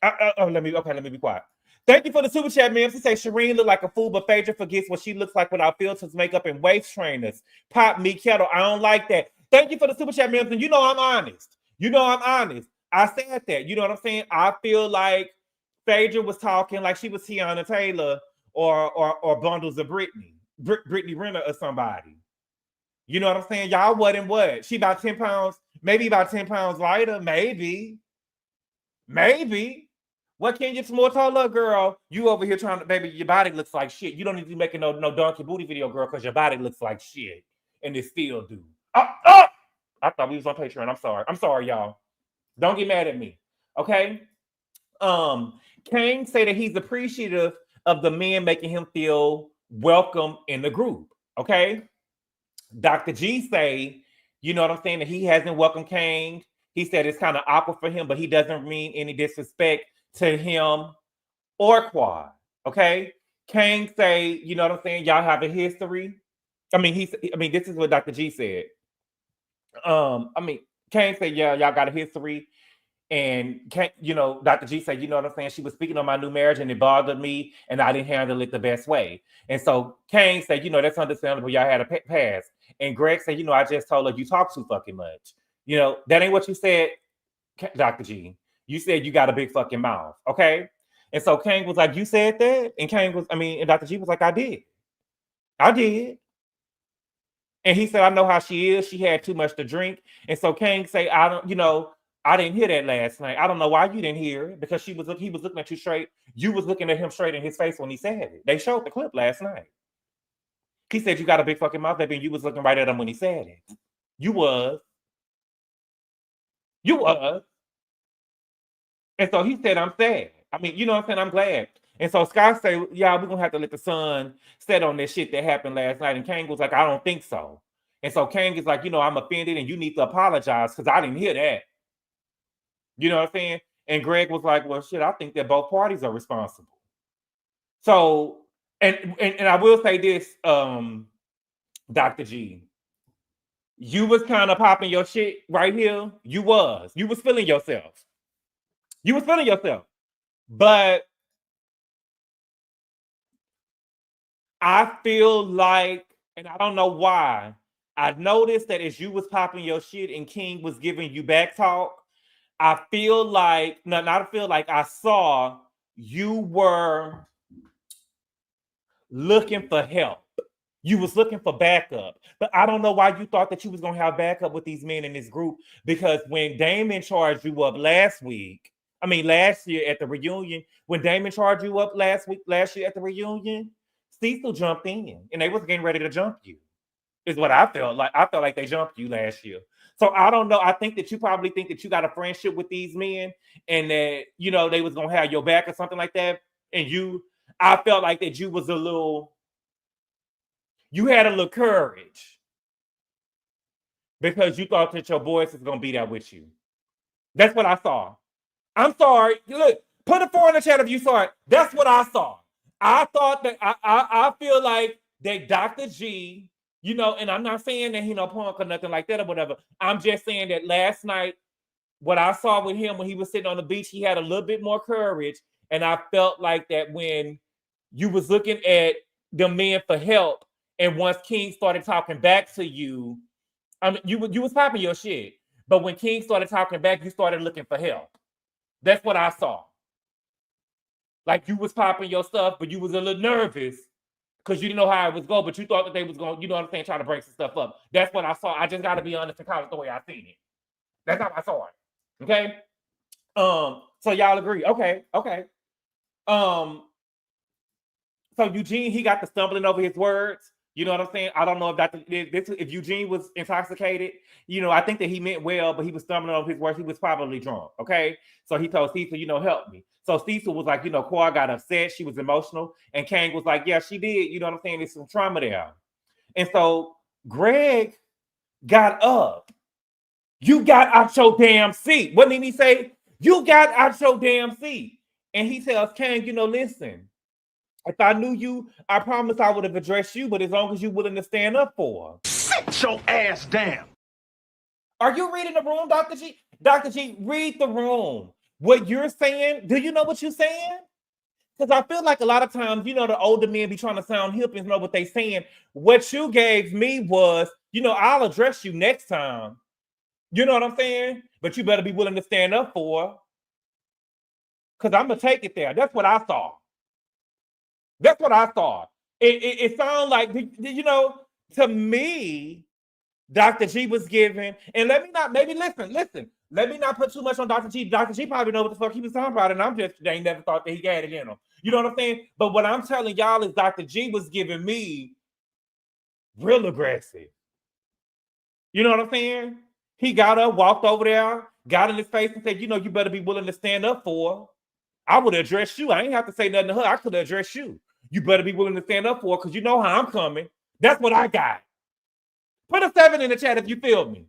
Let me be quiet. Thank you for the super chat, man. She say Sherrein look like a fool, but Phaedra forgets what she looks like without filters, makeup, and waist trainers. Pop me kettle. I don't like that. Thank you for the super chat, man. And you know I'm honest. I said that. You know what I'm saying? I feel like Phaedra was talking like she was Tiana Taylor or bundles of Brittany Renner or somebody. You know what I'm saying? Y'all wasn't what? She about 10 pounds, maybe about 10 pounds lighter, maybe. What can you more taller, girl? You over here trying to, baby, your body looks like shit. You don't need to be making no donkey booty video, girl, because your body looks like shit. And it still do. I thought we was on Patreon. I'm sorry, y'all. Don't get mad at me. Okay? Kane say that he's appreciative of the men making him feel welcome in the group. Okay? Dr. G say, you know what I'm saying, that he hasn't welcomed Kane. He said it's kind of awkward for him, but he doesn't mean any disrespect to him or Quad. Okay? Kane say, you know what I'm saying, y'all have a history. This is what Dr. G said. Kane said, yeah, y'all got a history. And Dr. G said, you know what I'm saying? She was speaking on my new marriage and it bothered me and I didn't handle it the best way. And so Kane said, that's understandable. Y'all had a past. And Greg said, I just told her you talk too fucking much. That ain't what you said, Dr. G. You said you got a big fucking mouth. Okay. And so Kane was like, you said that? And and Dr. G was like, I did. And he said, I know how she is. She had too much to drink. And so Kane say, I didn't hear that last night. I don't know why you didn't hear it because he was looking at you straight. You was looking at him straight in his face when he said it. They showed the clip last night. He said, you got a big fucking mouth, baby. And you was looking right at him when he said it. You was. And so he said, I'm sad. You know what I'm saying? I'm glad. And so Scott said, yeah, we're going to have to let the sun set on that shit that happened last night. And Kane was like, I don't think so. And so Kane is like, I'm offended and you need to apologize because I didn't hear that. You know what I'm saying? And Greg was like, well, shit, I think that both parties are responsible. So, and I will say this, Dr. G, you was kind of popping your shit right here. You was feeling yourself. But I feel like, and I don't know why, I noticed that as you was popping your shit and King was giving you back talk, I saw you were looking for help. You was looking for backup. But I don't know why you thought that you was going to have backup with these men in this group, because when Damon charged you up last year at the reunion, when Damon charged you up last year at the reunion, Cecil jumped in and they was getting ready to jump you. Is what I felt like. I felt like they jumped you last year. So I don't know. I think that you probably think that you got a friendship with these men and that, they was going to have your back or something like that. And I felt like that you had a little courage because you thought that your boys was going to be there with you. That's what I saw. I'm sorry. Look, put a 4 in the chat if you saw it. That's what I saw. I thought that I feel like that Dr. G, and I'm not saying that he no punk or nothing like that or whatever. I'm just saying that last night, what I saw with him when he was sitting on the beach, he had a little bit more courage. And I felt like that when you was looking at the men for help, and once King started talking back to you, you was popping your shit. But when King started talking back, you started looking for help. That's what I saw. Like you was popping your stuff, but you was a little nervous because you didn't know how it was going, but you thought that they was going, you know what I'm saying, trying to break some stuff up. That's what I saw. I just got to be honest and call it the way I seen it. That's how I saw it. Okay. So y'all agree? Okay. So Eugene, he got the stumbling over his words. You know what I'm saying? I don't know if Eugene was intoxicated. You know, I think that he meant well, but he was stumbling over his words. He was probably drunk. Okay. So he told Cecil, you know, help me. So Cecil was like, you know, Cora got upset. She was emotional. And Kang was like, yeah, she did. You know what I'm saying? There's some trauma there. And so Greg got up. You got out your damn seat. What did he say? You got out your damn seat. And he tells Kang, you know, listen, if I knew you, I promise I would have addressed you, but as long as you're willing to stand up for her. Sit your ass down. Are you reading the room, Dr. G? Dr. G, read the room. What you're saying, do you know what you're saying? Because I feel like a lot of times, you know, the older men be trying to sound hip and know what they saying. What you gave me was, you know, I'll address you next time. You know what I'm saying? But you better be willing to stand up for her. Because I'm going to take it there. That's what I saw. That's what I saw. It sounded like, you know, to me, Dr. G was giving, and let me not, maybe listen. Let me not put too much on Dr. G. Dr. G probably know what the fuck he was talking about, and I'm just, they ain't never thought that he had it in him. You know what I'm saying? But what I'm telling y'all is Dr. G was giving me real aggressive. You know what I'm saying? He got up, walked over there, got in his face and said, you know, you better be willing to stand up for her. I would address you. I ain't have to say nothing to her. I could address you. You better be willing to stand up for her because you know how I'm coming. That's what I got. Put a 7 in the chat if you feel me.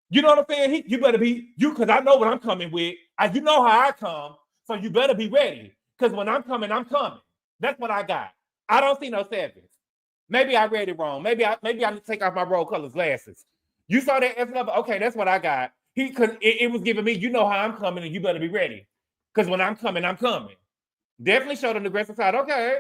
You know what I'm saying? You better be, because I know what I'm coming with. You know how I come, so you better be ready. Because when I'm coming, I'm coming. That's what I got. I don't see no 7s. Maybe I read it wrong. Maybe I need to take off my roll colors glasses. You saw that S11? Okay, that's what I got. Because it was giving me, you know how I'm coming, and you better be ready. Because when I'm coming, I'm coming. Definitely showed an aggressive side. Okay.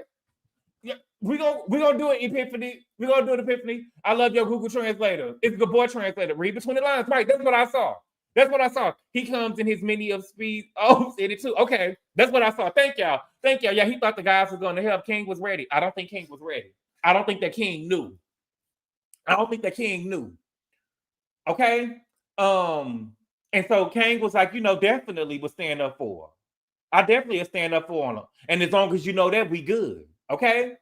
Yeah, we're gonna do it, Epiphany. We're gonna do it, Epiphany. I love your Google Translator. It's Gabor Translator. Read between the lines. Right, that's what I saw. That's what I saw. He comes in his mini of speed. Oh, said it too. Okay, that's what I saw. Thank y'all. Yeah, he thought the guys were gonna help. King was ready. I don't think King was ready. I don't think that King knew. Okay. And so King was like, you know, definitely would stand up for her. I definitely will stand up for her. And as long as you know that, we good. Okay.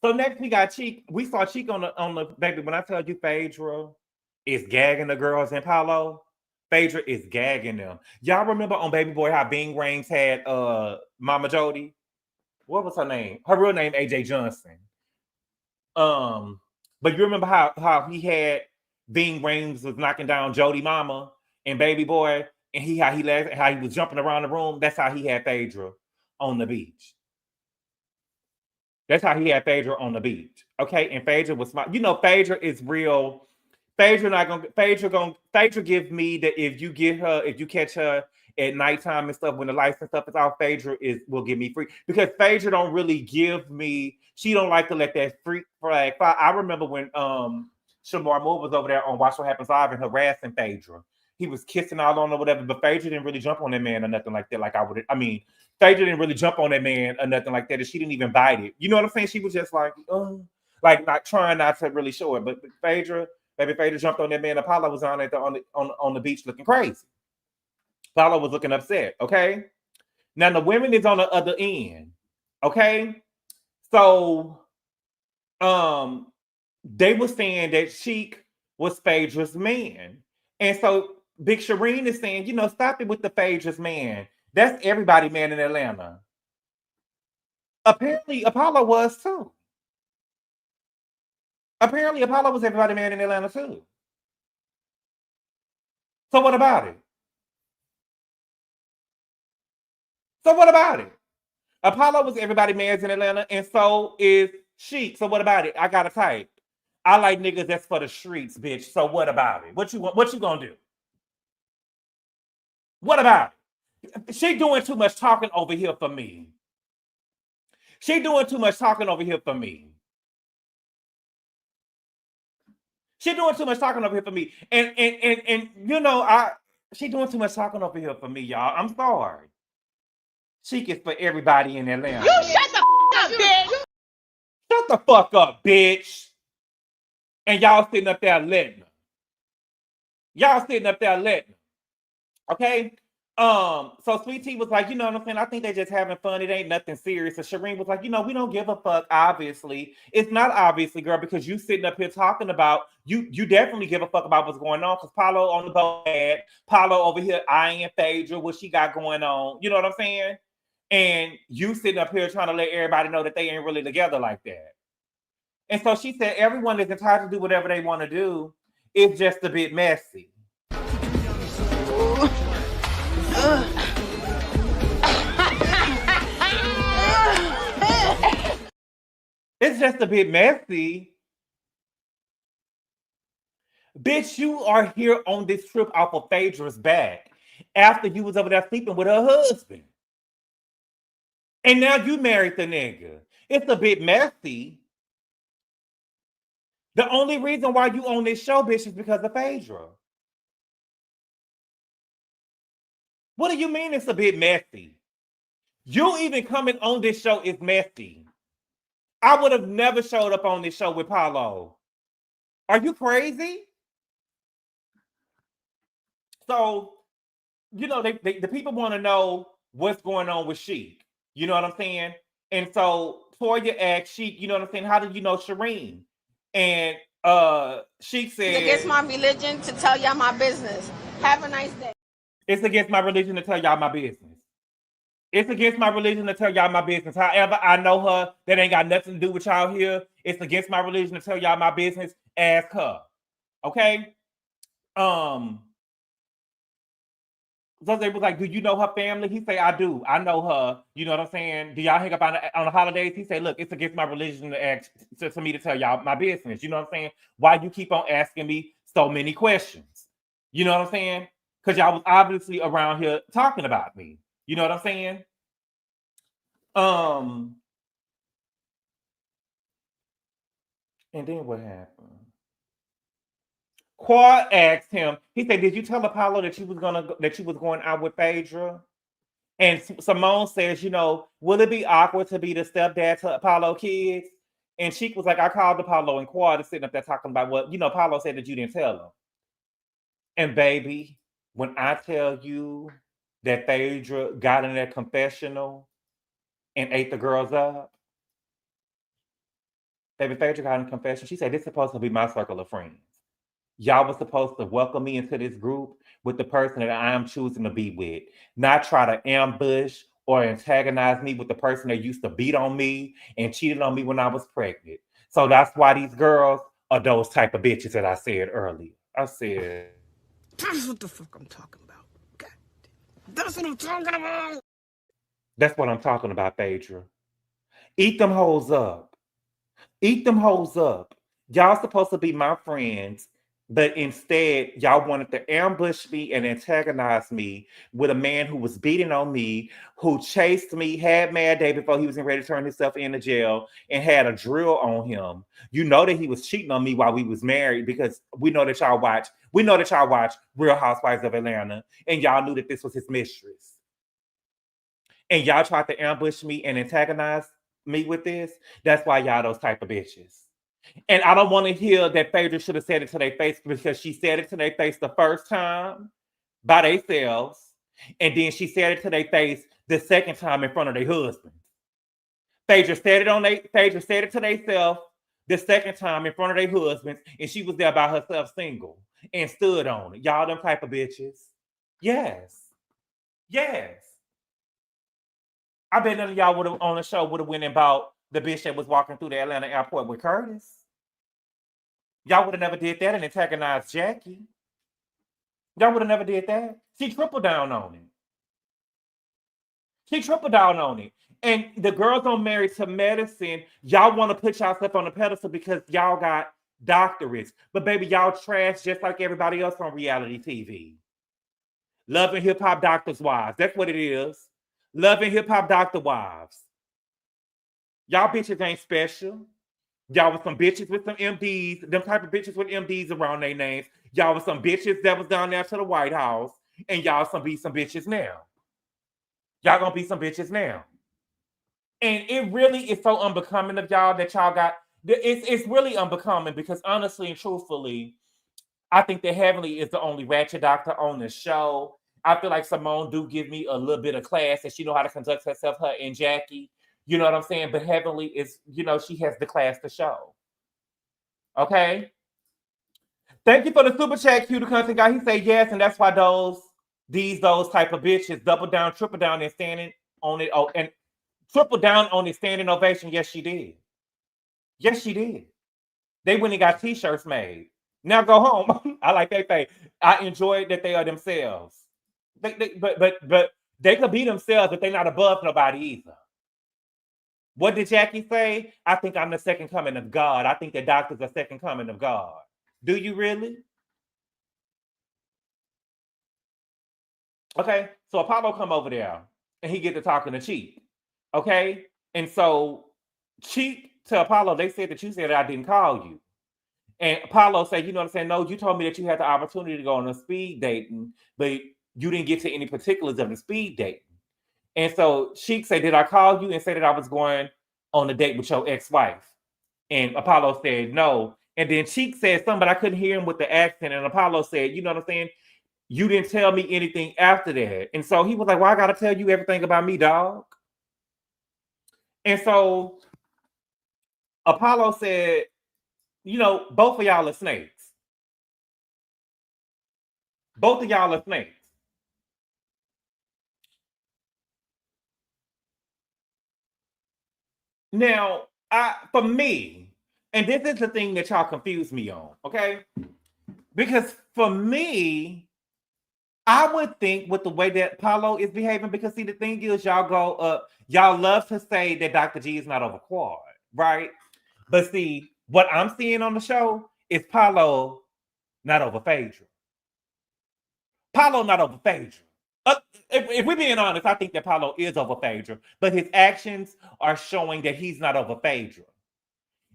So next we got Cheek. We saw Cheek on the baby. When I tell you Phaedra is gagging the girls in Palo, Phaedra is gagging them. Y'all remember on Baby Boy how Bing Rames had Mama Jody? What was her name? Her real name AJ Johnson. But you remember how he had Bing Rames was knocking down Jody Mama and Baby Boy, and how he was jumping around the room. That's how he had Phaedra on the beach. That's how he had Phaedra on the beach. Okay, and Phaedra was smart. You know, Phaedra is real. Phaedra give me that if you catch her at nighttime and stuff when the lights and stuff is off, Phaedra will give me free, because Phaedra don't really give me. She don't like to let that freak flag fly. I remember when Shamar Moore was over there on Watch What Happens Live and harassing Phaedra. He was kissing all on or whatever, but Phaedra didn't really jump on that man or nothing like that. Phaedra didn't really jump on that man or nothing like that, and she didn't even bite it. You know what I'm saying? She was just like not trying not to really show it. But Phaedra jumped on that man. Apollo was on the beach looking crazy. Apollo was looking upset. Okay. Now the women is on the other end. Okay. So, they were saying that Sheik was Phaedra's man, and so Big Sherrein is saying, you know, stop it with the Phaedra's man. That's everybody man in Atlanta. Apparently, Apollo was too. Apparently, Apollo was everybody man in Atlanta too. So what about it? Apollo was everybody man in Atlanta, and so is Sheik. So what about it? I got a type. I like niggas that's for the streets, bitch. So what about it? What you gonna do? What about it? She doing too much talking over here for me. And you know, she doing too much talking over here for me, y'all. I'm sorry. Sheik is for everybody in Atlanta. You shut the up, bitch. Shut the fuck up, bitch. And y'all sitting up there letting her. Y'all sitting up there letting her. Okay? So Sweet Tea was like, you know what I'm saying? I think they're just having fun. It ain't nothing serious. And Sherrein was like, you know, we don't give a fuck, obviously. It's not obviously, girl, because you sitting up here talking about, you definitely give a fuck about what's going on, because Paulo on the boat had, Paulo over here eyeing Phaedra, what she got going on. You know what I'm saying? And you sitting up here trying to let everybody know that they ain't really together like that. And so she said, everyone is entitled to do whatever they want to do. It's just a bit messy. It's just a bit messy. Bitch, you are here on this trip off of Phaedra's back after you was over there sleeping with her husband. And now you married the nigga. It's a bit messy. The only reason why you on this show, bitch, is because of Phaedra. What do you mean it's a bit messy? You even coming on this show is messy. I would have never showed up on this show with Paulo. Are you crazy? So, you know, the people want to know what's going on with Sheik. You know what I'm saying? And so Toya asked Sheik, you know what I'm saying? How did you know Sherrein? And Sheik said, It's against my religion to tell y'all my business. Have a nice day. It's against my religion to tell y'all my business. It's against my religion to tell y'all my business. However, I know her. That ain't got nothing to do with y'all here. It's against my religion to tell y'all my business. Ask her. Okay? So they was like, do you know her family? He say, I do. I know her. You know what I'm saying? Do y'all hang up on the holidays? He say, look, it's against my religion to ask for me to tell y'all my business. You know what I'm saying? Why you keep on asking me so many questions? You know what I'm saying? Because y'all was obviously around here talking about me. You know what I'm saying? And then what happened? Quad asked him, he said, did you tell Apollo that you was going out with Phaedra? And Simone says, you know, will it be awkward to be the stepdad to Apollo kids? And Sheik was like, I called Apollo, and Quad is sitting up there talking about what, you know, Apollo said that you didn't tell him. And baby, when I tell you that Phaedra got in that confessional and ate the girls up, baby, Phaedra got in confession. She said, this is supposed to be my circle of friends. Y'all was supposed to welcome me into this group with the person that I am choosing to be with, not try to ambush or antagonize me with the person that used to beat on me and cheated on me when I was pregnant. So that's why these girls are those type of bitches that I said earlier. I said, that's what the fuck I'm talking about. God, that's what I'm talking about. That's what I'm talking about, Phaedra. Eat them hoes up. Eat them hoes up. Y'all supposed to be my friends, but instead, y'all wanted to ambush me and antagonize me with a man who was beating on me, who chased me, had Mad Day before he was ready to turn himself into jail, and had a drill on him. You know that he was cheating on me while we was married, because we know that y'all watch Real Housewives of Atlanta, and y'all knew that this was his mistress. And y'all tried to ambush me and antagonize me with this. That's why y'all those type of bitches. And I don't want to hear that Phaedra should have said it to their face, because she said it to their face the first time by themselves, and then she said it to their face the second time in front of their husbands. Phaedra said it to themselves the second time in front of their husbands, and she was there by herself single and stood on it. Y'all them type of bitches. Yes. Yes. I bet none of y'all would have on the show would have went and bought the bitch that was walking through the Atlanta airport with Curtis. Y'all would have never did that and antagonized Jackie. Y'all would have never did that. She tripled down on it. She tripled down on it. And the girls on Married to Medicine, y'all want to put yourself on the pedestal because y'all got doctorates. But baby, y'all trash just like everybody else on reality TV. Love and Hip Hop Doctors' Wives. That's what it is. Love and Hip Hop Doctor Wives. Y'all bitches ain't special. Y'all was some bitches with some MDs, them type of bitches with MDs around their names. Y'all was some bitches that was down there to the White House, and y'all be some bitches now. Y'all gonna be some bitches now. And it really is so unbecoming of y'all that y'all got. It's really unbecoming because honestly and truthfully, I think that Heavenly is the only ratchet doctor on the show. I feel like Simone do give me a little bit of class and she know how to conduct herself, her and Jackie. You know what I'm saying? But Heavenly is, she has the class to show. Okay? Thank you for the super chat, Q, the content guy. He said yes, and that's why those type of bitches double down, triple down, and standing on it. Oh, and triple down on the standing ovation. Yes, she did. Yes, she did. They went and got t-shirts made. Now go home. I like they. I enjoyed that they are themselves. But they could be themselves, but they're not above nobody either. What did Jackie say? I think I'm the second coming of God. I think the doctor's the second coming of God. Do you really? Okay, so Apollo come over there and he get to talking to Cheap. Okay, and so Cheap to Apollo, they said that you said that I didn't call you. And Apollo said, you know what I'm saying? No, you told me that you had the opportunity to go on a speed dating, but you didn't get to any particulars of the speed dating. And so Sheik said, did I call you and say that I was going on a date with your ex-wife? And Apollo said, no. And then Cheek said something, but I couldn't hear him with the accent. And Apollo said, you know what I'm saying? You didn't tell me anything after that. And so he was like, well, I got to tell you everything about me, dog. And so Apollo said, both of y'all are snakes. Both of y'all are snakes. Now, for me, and this is the thing that y'all confuse me on, okay? Because for me, I would think with the way that Apollo is behaving, because see, the thing is, y'all love to say that Dr. G is not over Quad, right? But see, what I'm seeing on the show is Paulo not over Phaedra. Paulo not over Phaedra. If we're being honest, I think that Paulo is over Phaedra, but his actions are showing that he's not over Phaedra.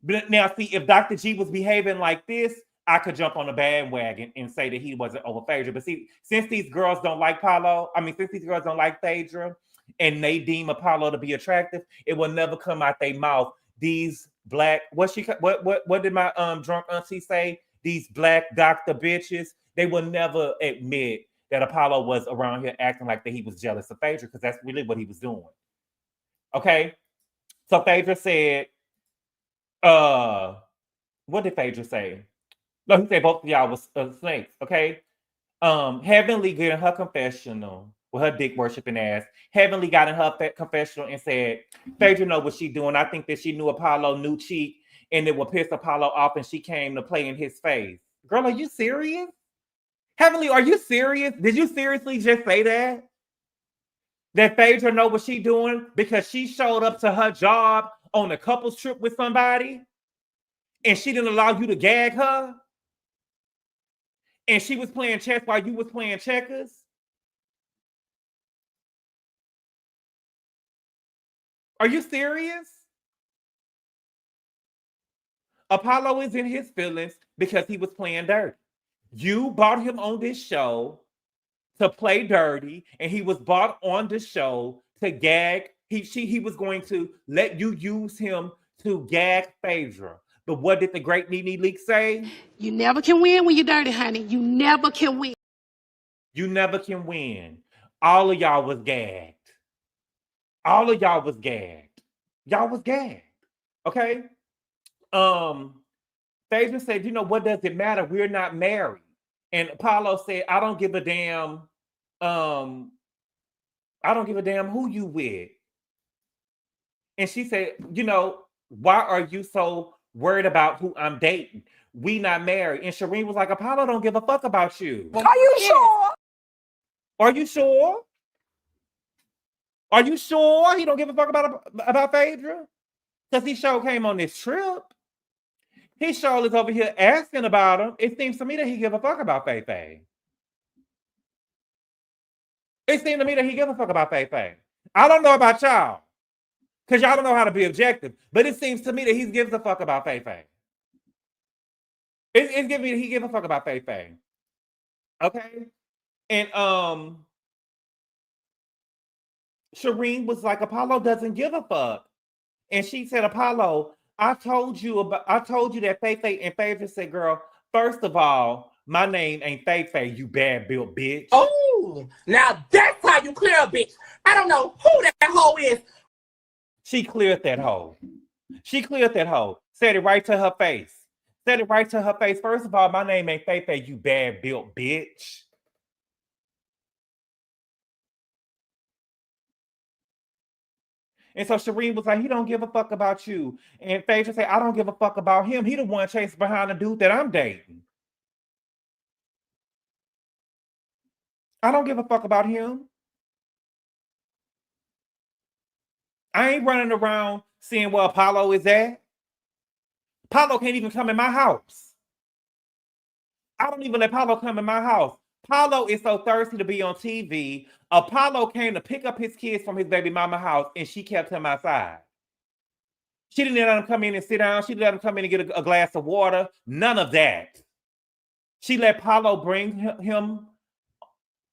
But now, see, if Dr. G was behaving like this, I could jump on the bandwagon and say that he wasn't over Phaedra. But see, since these girls don't like since these girls don't like Phaedra, and they deem Apollo to be attractive, it will never come out their mouth. These black, what did my drunk auntie say? These black doctor bitches, they will never admit that Apollo was around here acting like that he was jealous of Phaedra, because that's really what he was doing. Okay? So Phaedra said, what did Phaedra say? No, he said both of y'all was snakes, okay? Heavenly got in her confessional with her dick worshiping ass. Heavenly got in her confessional and said, Phaedra know what she doing. I think that she knew Apollo knew Cheek, and it would piss Apollo off, and she came to play in his face. Girl, are you serious? Heavenly, are you serious? Did you seriously just say that? That Phaedra know what she doing because she showed up to her job on a couples trip with somebody, and she didn't allow you to gag her? And she was playing chess while you was playing checkers? Are you serious? Apollo is in his feelings because he was playing dirty. You brought him on this show to play dirty, and he was brought on the show to gag. He was going to let you use him to gag Phaedra. But what did the great Nene Leak say? You never can win when you're dirty, honey. You never can win. You never can win. All of y'all was gagged. All of y'all was gagged. Y'all was gagged. Okay? Phaedra said, what does it matter? We're not married. And Apollo said, I don't give a damn. I don't give a damn who you with. And she said, why are you so worried about who I'm dating? We not married. And Sherrein was like, Apollo don't give a fuck about you. Are you sure? Are you sure? Are you sure he don't give a fuck about Phaedra? Because he sure came on this trip. He sure is over here asking about him. It seems to me that he give a fuck about Faye. It seems to me that he give a fuck about Faye. I don't know about y'all, because y'all don't know how to be objective, but it seems to me that he gives a fuck about Faye. It's giving me that he gives a fuck about Faye. Okay? And Sherrein was like, Apollo doesn't give a fuck And she said, Apollo, I told you that Faye and Phaedra said, girl, first of all, my name ain't Faye, you bad built bitch. Oh, now that's how you clear a bitch. I don't know who that hoe is. She cleared that hoe. She cleared that hoe. Said it right to her face. Said it right to her face. First of all, my name ain't Faye, you bad built bitch. And so Sherrein was like, he don't give a fuck about you. And Phaedra said, I don't give a fuck about him. He the one chasing behind the dude that I'm dating. I don't give a fuck about him. I ain't running around seeing where Apollo is at. Apollo can't even come in my house. I don't even let Apollo come in my house. Apollo is so thirsty to be on TV. Apollo came to pick up his kids from his baby mama house, and she kept him outside. She didn't let him come in and sit down. She didn't let him come in and get a glass of water. None of that. She let Apollo bring him.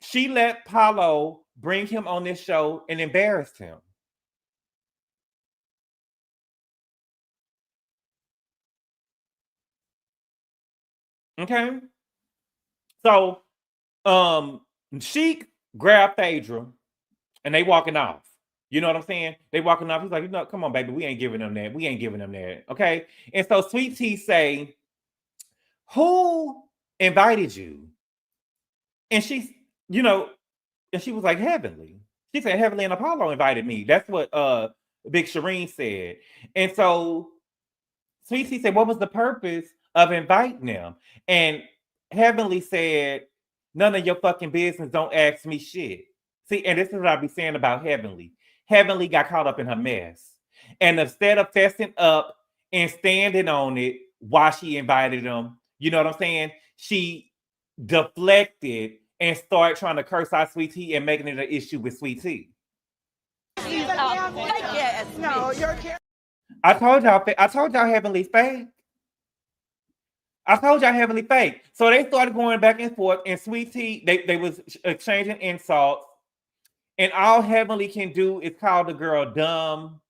She let Apollo bring him on this show and embarrassed him. Okay. So, Sheik grabbed Phaedra and they walking off. You know what I'm saying? They walking off. He's like, come on, baby. We ain't giving them that. We ain't giving them that. Okay. And so Sweet Tea say, who invited you? And she's, and she was like, Heavenly. She said, Heavenly and Apollo invited me. That's what Big Sherrein said. And so Sweet Tea said, what was the purpose of inviting them? And Heavenly said, none of your fucking business. Don't ask me shit. See, and this is what I be saying about Heavenly. Heavenly got caught up in her mess. And instead of fessing up and standing on it while she invited them, you know what I'm saying? She deflected and started trying to curse out Sweet Tea and making it an issue with Sweet Tea. No, you're I told y'all Heavenly fake. I told y'all Heavenly fake. So they started going back and forth, and Sweet Tea, they was exchanging insults. And all Heavenly can do is call the girl dumb.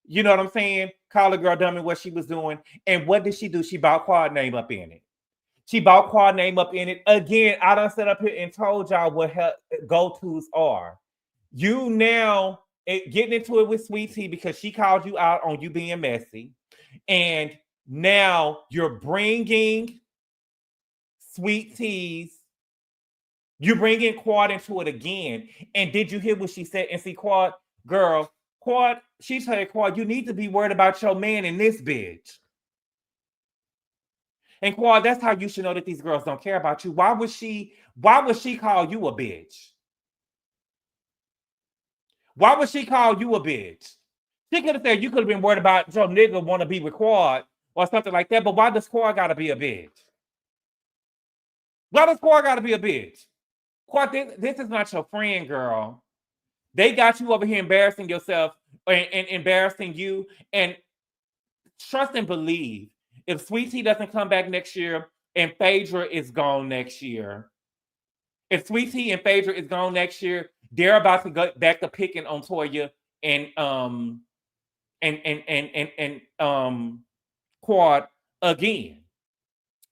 You know what I'm saying? Call the girl dumb in what she was doing. And what did she do? She bought Quad name up in it. She bought Quad name up in it. Again, I done set up here and told y'all what her go-tos are. You now getting into it with Sweet Tea because she called you out on you being messy. And now you're bringing Sweet Tea's, you're bringing Quad into it again. And did you hear what she said? And see, Quad, girl, Quad, she said, Quad, you need to be worried about your man in this bitch. And Quad, that's how you should know that these girls don't care about you. Why would she call you a bitch? Why would she call you a bitch? She could have said you could have been worried about your nigga want to be with Quad or something like that, but why does Quad gotta be a bitch? Why does Quad gotta be a bitch? Quad, this is not your friend, girl. They got you over here embarrassing yourself and embarrassing you. And trust and believe, if Sweet Tea doesn't come back next year and Phaedra is gone next year, if Sweet Tea and Phaedra is gone next year, they're about to go back to picking on Toya and Quad again.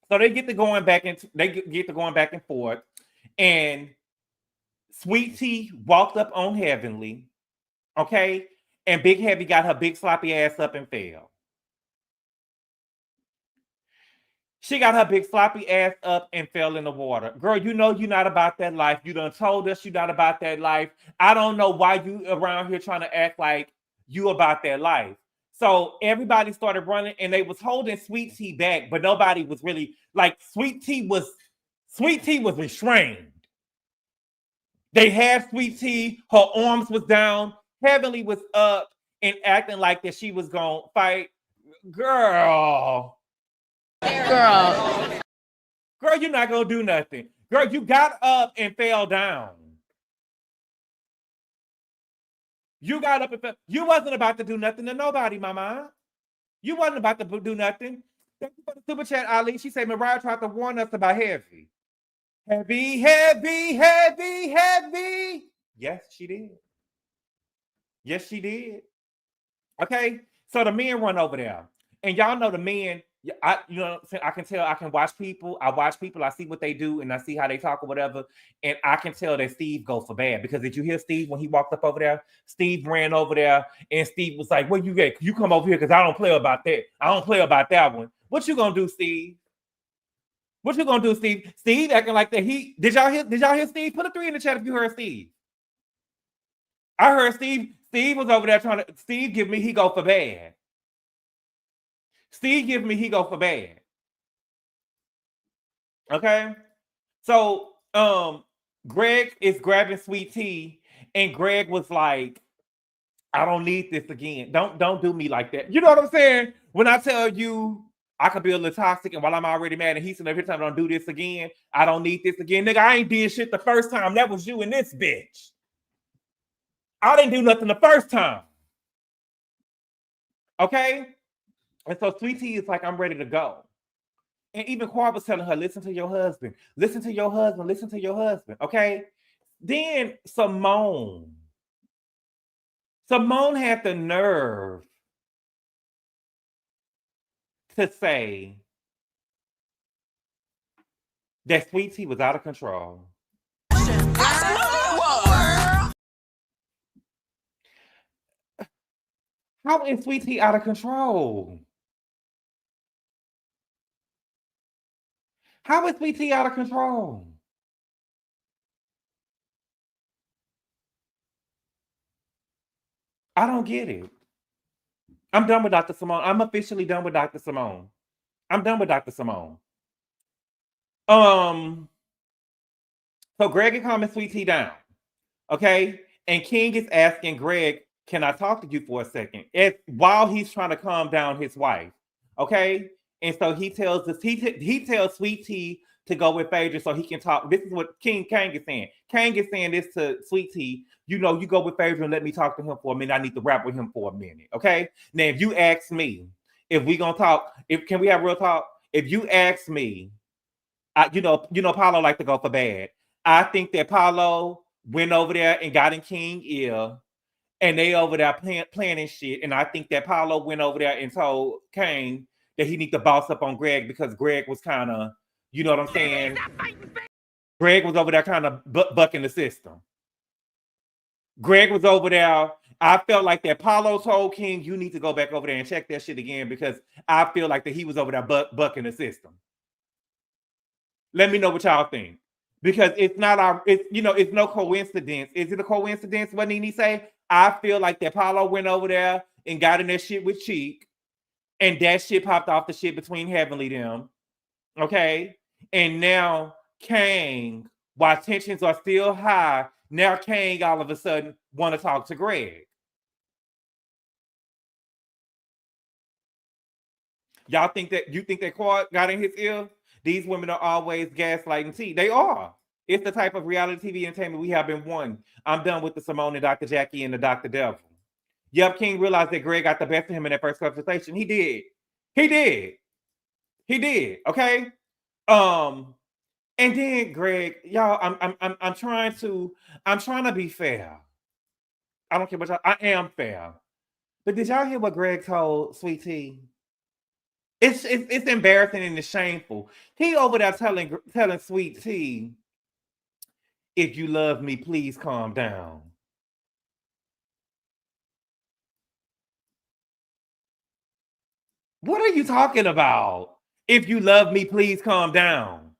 So they get to going back and forth. And Sweet Tea walked up on Heavenly, okay? And Big Heavy got her big sloppy ass up and fell. She got her big sloppy ass up and fell in the water. Girl, you know you're not about that life. You done told us you're not about that life. I don't know why you around here trying to act like you about that life. So everybody started running and they was holding Sweet Tea back, but nobody was really like Sweet Tea was restrained. They had Sweet Tea, her arms was down, Heavenly was up and acting like that she was gonna fight. Girl, you're not gonna do nothing. Girl, you got up and fell down. You got up and fell. You wasn't about to do nothing to nobody, mama. You wasn't about to do nothing. Thank you for the super chat, Ali. She said Mariah tried to warn us about heavy. Heavy, heavy, heavy, heavy. Yes, she did. Yes, she did. Okay. So the men run over there. And y'all know the men, you know what I'm saying? I can tell, I can watch people. I watch people, I see what they do, and I see how they talk or whatever. And I can tell that Steve go for bad. Because did you hear Steve when he walked up over there? Steve ran over there, and Steve was like, "Where you at? You come over here because I don't play about that. I don't play about that one." What you gonna do, Steve? What you gonna do, Steve? Steve acting like that. Did y'all hear Steve? Put a 3 in the chat if you heard Steve. I heard Steve. Steve was over there trying to. Steve give me he go for bad. Steve give me he go for bad. Okay, so Greg is grabbing Sweet Tea, and Greg was like, "I don't need this again. Don't do me like that." You know what I'm saying? When I tell you I could be a little toxic, and while I'm already mad, and he said every time I don't do this again, I don't need this again. Nigga, I ain't did shit the first time. That was you and this bitch. I didn't do nothing the first time. Okay? And so Sweet Tea is like, I'm ready to go. And even Quad was telling her, listen to your husband. Listen to your husband. Listen to your husband. Okay? Then Simone had the nerve to say that Sweet Tea was out of control. How is Sweet Tea out of control? How is Sweet Tea out of control? I don't get it. I'm done with Dr. Simone. I'm officially done with Dr. Simone. I'm done with Dr. Simone. So Greg is calming Sweet Tea down. Okay? And King is asking Greg, can I talk to you for a second? While he's trying to calm down his wife. Okay? And so he tells us, he tells Sweet Tea to go with Phaedra so he can talk. This is what Kang is saying. Kang is saying this to Sweet Tea. You know, you go with Phaedra and let me talk to him for a minute. I need to rap with him for a minute. Okay? Now, if you ask me, if we gonna talk, can we have real talk? If you ask me, you know, Paulo like to go for bad. I think that Paulo went over there and got in King ear, and they over there planning shit. And I think that Paulo went over there and told Kang that he need to boss up on Greg because Greg was kind of, you know what I'm saying? Greg was over there kind of bucking the system. Greg was over there. I felt like that Paulo told King, you need to go back over there and check that shit again because I feel like that he was over there bucking the system. Let me know what y'all think. Because it's not it's no coincidence. Is it a coincidence what Nene say? I feel like that Paulo went over there and got in that shit with Cheek, and that shit popped off the shit between Heavenly them. Okay? And now Kang, while tensions are still high, now Kang all of a sudden want to talk to Greg. Y'all think that Quad got in his ear? These women are always gaslighting T. They are. It's the type of reality TV entertainment we have been wanting. I'm done with the Simone and Dr. Jackie and the Dr. Devil. Yep, King realized that Greg got the best of him in that first conversation. He did. Okay. And then Greg, y'all, I'm trying to be fair. I don't care what y'all. I am fair. But did y'all hear what Greg told Sweet Tea? It's embarrassing and it's shameful. He over there telling Sweet Tea, if you love me, please calm down. What are you talking about? If you love me, please calm down.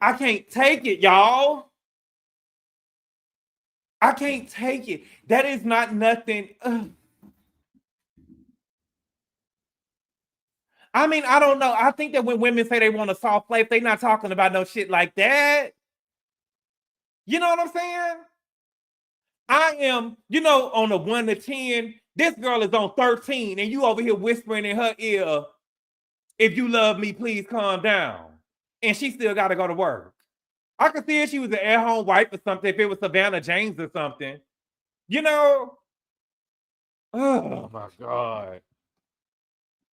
I can't take it, y'all. I can't take it. That is not nothing. I mean, I don't know. I think that when women say they want a soft place, they're not talking about no shit like that. You know what I'm saying? I am, on a 1 to 10. This girl is on 13, and you over here whispering in her ear, if you love me, please calm down. And she still got to go to work. I could see if she was an at-home wife or something, if it was Savannah James or something. Oh, my God.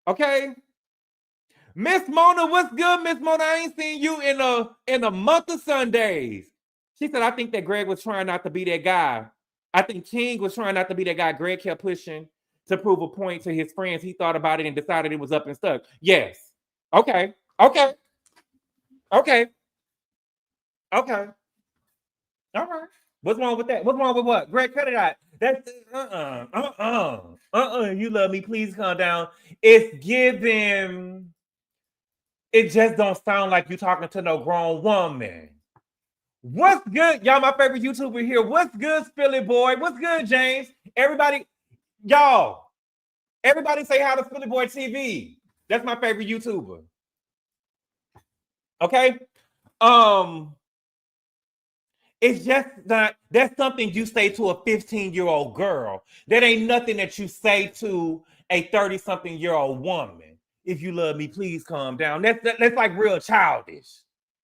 Okay? Miss Mona, what's good, Miss Mona? I ain't seen you in a month of Sundays. She said, I think that Greg was trying not to be that guy. I think King was trying not to be that guy Greg kept pushing to prove a point to his friends. He thought about it and decided it was up and stuck. Yes. Okay. Okay. Okay. Okay. All right. What's wrong with that? What's wrong with what? Greg, cut it out. That's You love me, please calm down. It's giving. It just don't sound like you talking to no grown woman. What's good? Y'all, my favorite YouTuber here. What's good, Philly boy? What's good, James? Everybody, y'all. Everybody say hi to Philly Boy TV. That's my favorite YouTuber. Okay. It's just not, that's something you say to a 15-year-old girl. That ain't nothing that you say to a 30-something-year-old woman. If you love me, please calm down. That's like real childish.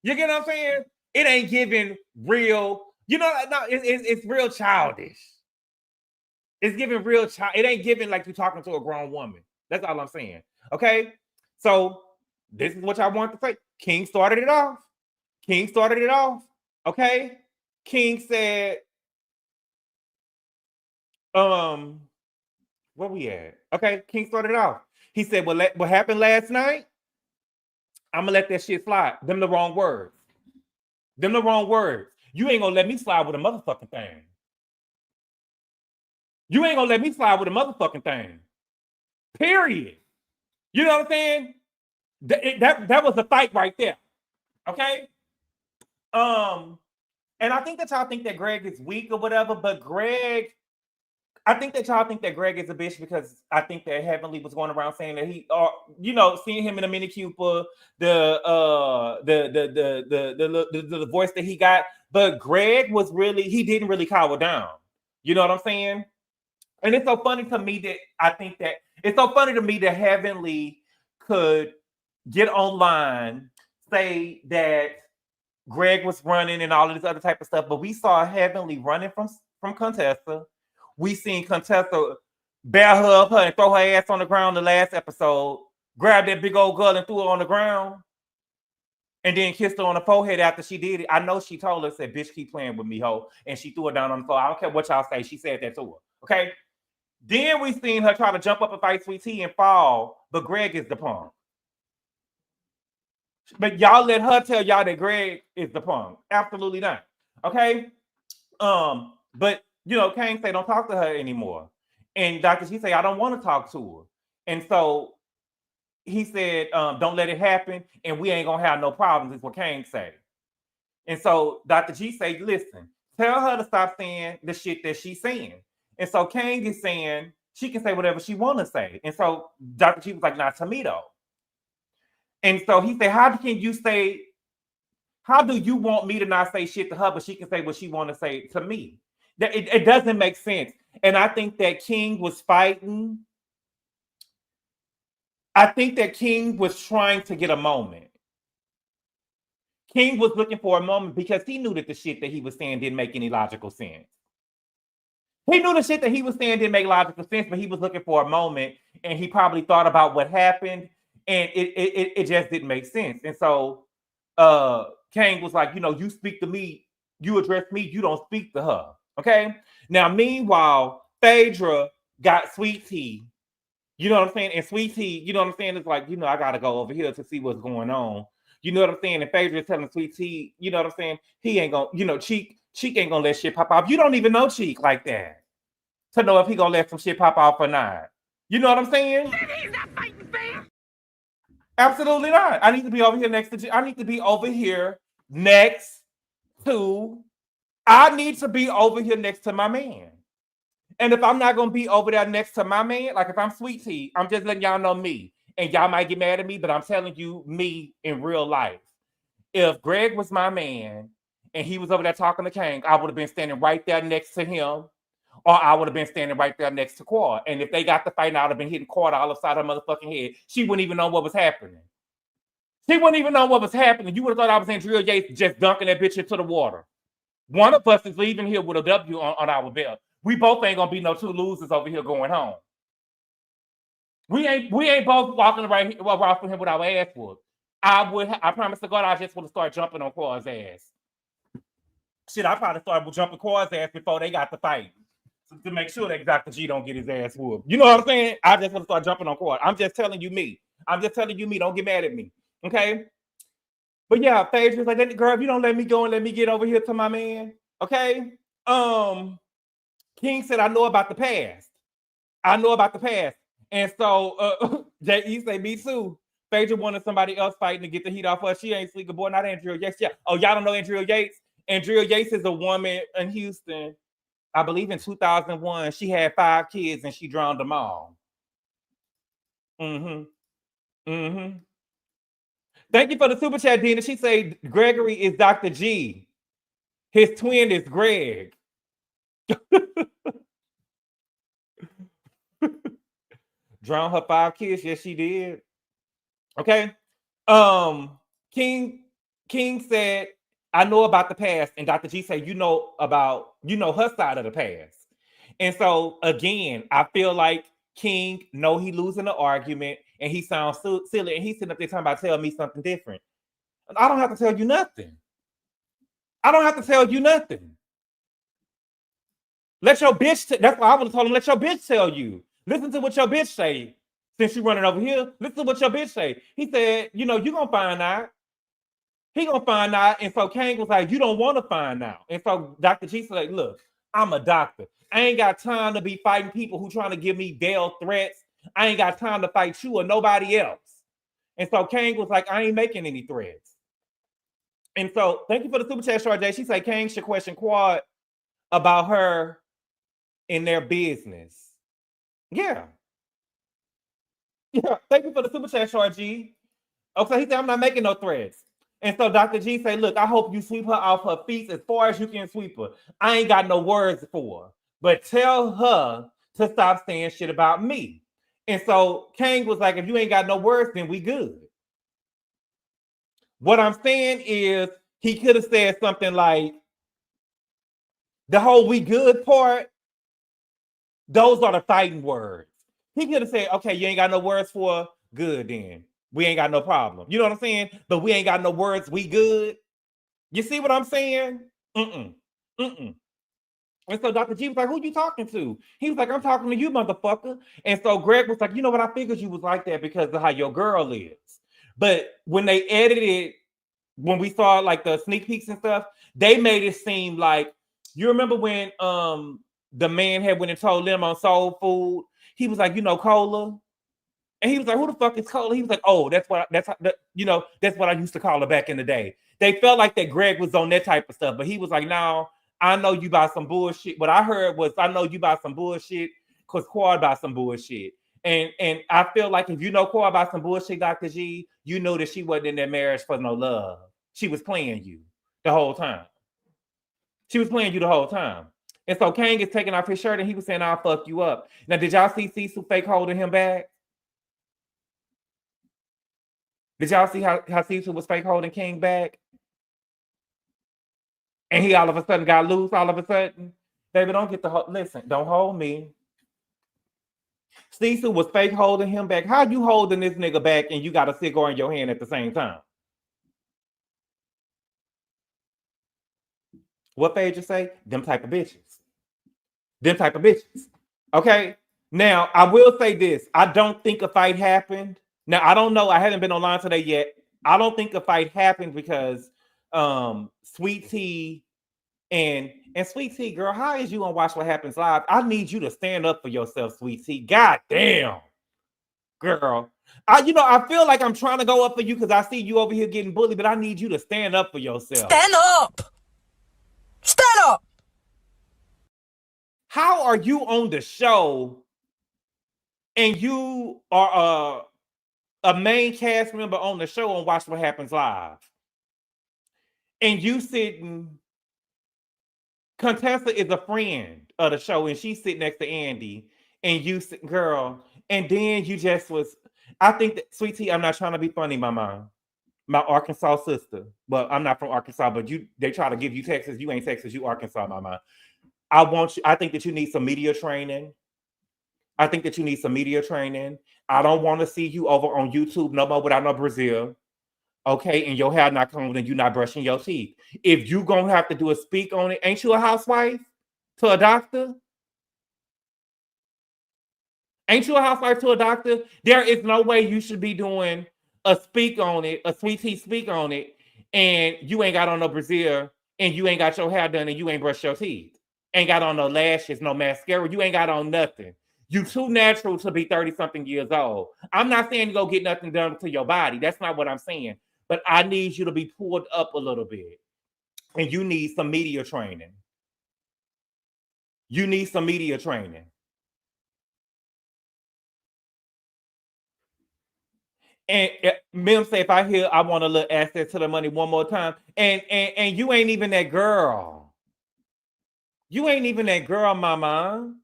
You get what I'm saying? It ain't giving real, you know, no, it's real childish. It's giving real child. It ain't giving like you're talking to a grown woman. That's all I'm saying. Okay? So this is what I want to say. King started it off. King started it off. Okay? King said, where we at? Okay, King started it off. He said, well, what happened last night? I'm gonna let that shit slide. Them the wrong words. Them the wrong words. You ain't gonna let me slide with a motherfucking thing. You ain't gonna let me slide with a motherfucking thing. Period. You know what I'm saying? That was a fight right there. Okay? And I think that y'all think that Greg is weak or whatever, but I think that y'all think that Greg is a bitch because I think that Heavenly was going around saying that he, you know, seeing him in a Mini Cooper, the voice that he got, but Greg was really, he didn't really cower down. You know what I'm saying? And it's so funny to me that I think that it's so funny to me that Heavenly could get online, say that Greg was running and all of this other type of stuff, but we saw Heavenly running from Contessa. We seen Contessa bear her up her and throw her ass on the ground the last episode, grab that big old girl and threw her on the ground, and then kissed her on the forehead after she did it. I know she told her, said, bitch, keep playing with me, ho. And she threw her down on the floor. I don't care what y'all say. She said that to her. Okay? Then we seen her try to jump up and fight Sweet Tea and fall, but Greg is the punk. But y'all let her tell y'all that Greg is the punk. Absolutely not. Okay? But you know, Kane say don't talk to her anymore. And Dr. G say, I don't want to talk to her. And so he said, don't let it happen, and we ain't gonna have no problems, is what Kane say. And so Dr. G say, listen, tell her to stop saying the shit that she's saying. And so Kane is saying she can say whatever she want to say. And so Dr. G was like, not to me though. And so he said, how do you want me to not say shit to her, but she can say what she want to say to me? It doesn't make sense. And I think that King was fighting. I think that King was trying to get a moment. King was looking for a moment because he knew that the shit that he was saying didn't make any logical sense. He knew the shit that he was saying didn't make logical sense, but he was looking for a moment, and he probably thought about what happened, and it just didn't make sense. And so King was like, you know, you speak to me, you address me, you don't speak to her. Okay? Now, meanwhile, Phaedra got Sweet Tea. You know what I'm saying? And Sweet Tea, you know what I'm saying? It's like, you know, I got to go over here to see what's going on. You know what I'm saying? And Phaedra is telling Sweet Tea, you know what I'm saying? He ain't going to, you know, Cheek ain't going to let shit pop off. You don't even know Cheek like that to know if he going to let some shit pop off or not. You know what I'm saying? He's not fighting fair. Absolutely not. I need to be over here next to, I need to be over here next to my man. And if I'm not going to be over there next to my man, like if I'm Sweet Tea, I'm just letting y'all know me. And y'all might get mad at me, but I'm telling you me in real life. If Greg was my man and he was over there talking to King, I would have been standing right there next to him, or I would have been standing right there next to Quad. And if they got the fight, I would have been hitting Quad all upside her motherfucking head. She wouldn't even know what was happening. She wouldn't even know what was happening. You would have thought I was Andrea Yates just dunking that bitch into the water. One of us is leaving here with a W on our belt. We both ain't gonna be no two losers over here going home. We ain't both walking right here from him with our ass whooped. I promise to God, I just want to start jumping on Quad's ass. Shit, I probably started jumping Quad's ass before they got the fight. to make sure that Dr. G don't get his ass whooped. You know what I'm saying? I just want to start jumping on court. I'm just telling you me. I'm just telling you me. Don't get mad at me. Okay? But yeah, Phaedra was like, girl, if you don't let me go and let me get over here to my man, okay? King said, I know about the past. I know about the past. And so J.E. said, me too. Phaedra wanted somebody else fighting to get the heat off her. She ain't sleep boy, not Andrea Yates. Yeah. Oh, y'all don't know Andrea Yates? Andrea Yates is a woman in Houston. I believe in 2001, she had 5 kids and she drowned them all. Thank you for the super chat, Dina. She said Gregory is Dr. G. His twin is Greg. Drowned her 5 kids. Yes, she did. Okay. King said, I know about the past, and Dr. G said, you know her side of the past. And so again, I feel like King know he losing the argument, and he sounds silly, and he's sitting up there talking about tell me something different. I don't have to tell you nothing. I don't have to tell you nothing. Let your bitch. That's why I would have told him. Let your bitch tell you. Listen to what your bitch say. Since you running over here, listen to what your bitch say. He said, you gonna find out. He gonna find out. And so Kang was like, you don't want to find out. And so Dr. G said, like, look, I'm a doctor. I ain't got time to be fighting people who trying to give me veiled threats. I ain't got time to fight you or nobody else. And so Kang was like, I ain't making any threats. And so thank you for the super chat, Sharjay. She said Kang should question Quad about her in their business. Yeah. Yeah. Thank you for the super chat, Sharjay. Okay, he said, I'm not making no threats. And so Dr. G say, look, I hope you sweep her off her feet as far as you can sweep her. I ain't got no words for her. But tell her to stop saying shit about me. And so Kang was like, if you ain't got no words, then we good. What I'm saying is he could have said something like, the whole we good part, those are the fighting words. He could have said, okay, you ain't got no words for her? Good then. We ain't got no problem. You know what I'm saying? But we ain't got no words. We good. You see what I'm saying? And so Dr. G was like, who you talking to? He was like, I'm talking to you, motherfucker. And so Greg was like, you know what? I figured you was like that because of how your girl is. But when they edited, when we saw like the sneak peeks and stuff, they made it seem like, you remember when the man had went and told them on Soul Food, he was like, Cola? And he was like, who the fuck is Cola? He was like, oh, that's what I used to call her back in the day. They felt like that Greg was on that type of stuff, but he was like, no, I know you buy some bullshit. What I heard was, I know you buy some bullshit because Quad buy some bullshit. And I feel like if you know Quad buy some bullshit, Dr. G, you know that she wasn't in that marriage for no love. She was playing you the whole time. She was playing you the whole time. And so Kang is taking off his shirt and he was saying, I'll fuck you up. Now, did y'all see Cecil fake holding him back? Did y'all see how Cecil was fake holding King back? And he all of a sudden got loose all of a sudden? Baby, don't get the listen, don't hold me. Cecil was fake holding him back. How you holding this nigga back and you got a cigar in your hand at the same time? What Phaedra say? Them type of bitches. Them type of bitches. Okay? Now, I will say this. I don't think a fight happened. Now, I don't know. I haven't been online today yet. I don't think a fight happened because Sweet Tea and Sweet Tea, girl, how is you gonna watch What Happens Live? I need you to stand up for yourself, Sweet Tea. God damn, girl. I feel like I'm trying to go up for you because I see you over here getting bullied, but I need you to stand up for yourself. Stand up. Stand up. How are you on the show and you are a main cast member on the show and Watch What Happens Live? And you sitting, Contessa is a friend of the show and she's sitting next to Andy and you sit, girl, and then you just was, I think that, Sweet Tea, I'm not trying to be funny, my mom. My Arkansas sister. Well, I'm not from Arkansas, but they try to give you Texas. You ain't Texas, you Arkansas, my mom. I think that you need some media training. I don't want to see you over on YouTube no more without no Brazil. Okay, and your hair not combed and you not brushing your teeth. If you gonna have to do a speak on it, ain't you a housewife to a doctor? Ain't you a housewife to a doctor? There is no way you should be doing a speak on it, a sweet tea speak on it, and you ain't got on no brassiere, and you ain't got your hair done, and you ain't brushed your teeth. Ain't got on no lashes, no mascara. You ain't got on nothing. You too natural to be 30-something years old. I'm not saying you go get nothing done to your body. That's not what I'm saying. But I need you to be pulled up a little bit. And you need some media training. You need some media training. And Mim say, if I hear I want a little access to the money one more time, and you ain't even that girl. You ain't even that girl, mama.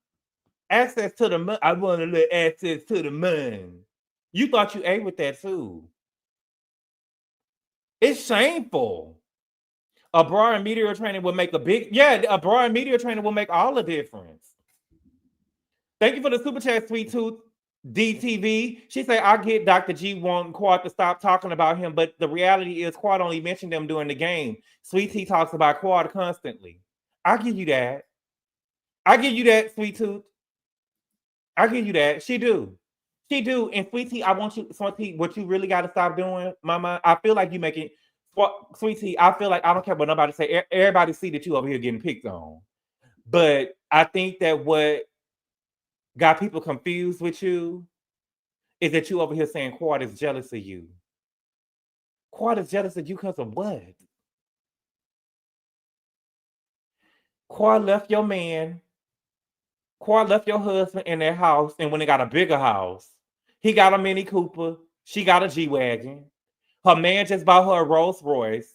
Access to the money. I want a little access to the money. You thought you ate with that too. It's shameful. A bra and media training will make a bra and media training will make all the difference. Thank you for the super chat, Sweet Tooth DTV. She said, I get Dr. G wanting Quad to stop talking about him, but the reality is Quad only mentioned them during the game. Sweet T talks about Quad constantly. I give you that. I give you that, Sweet Tooth. I give you that. She do. She do. And Sweet T, I want you, Sweet T, what you really got to stop doing, mama, I feel like you making, Sweet T, I feel like I don't care what nobody say. Everybody see that you over here getting picked on. But I think that what got people confused with you is that you over here saying Quad is jealous of you. Quad is jealous of you because of what? Quad left your man. Quad left your husband in their house, and when they got a bigger house, he got a Mini Cooper. She got a G-Wagon. Her man just bought her a Rolls Royce.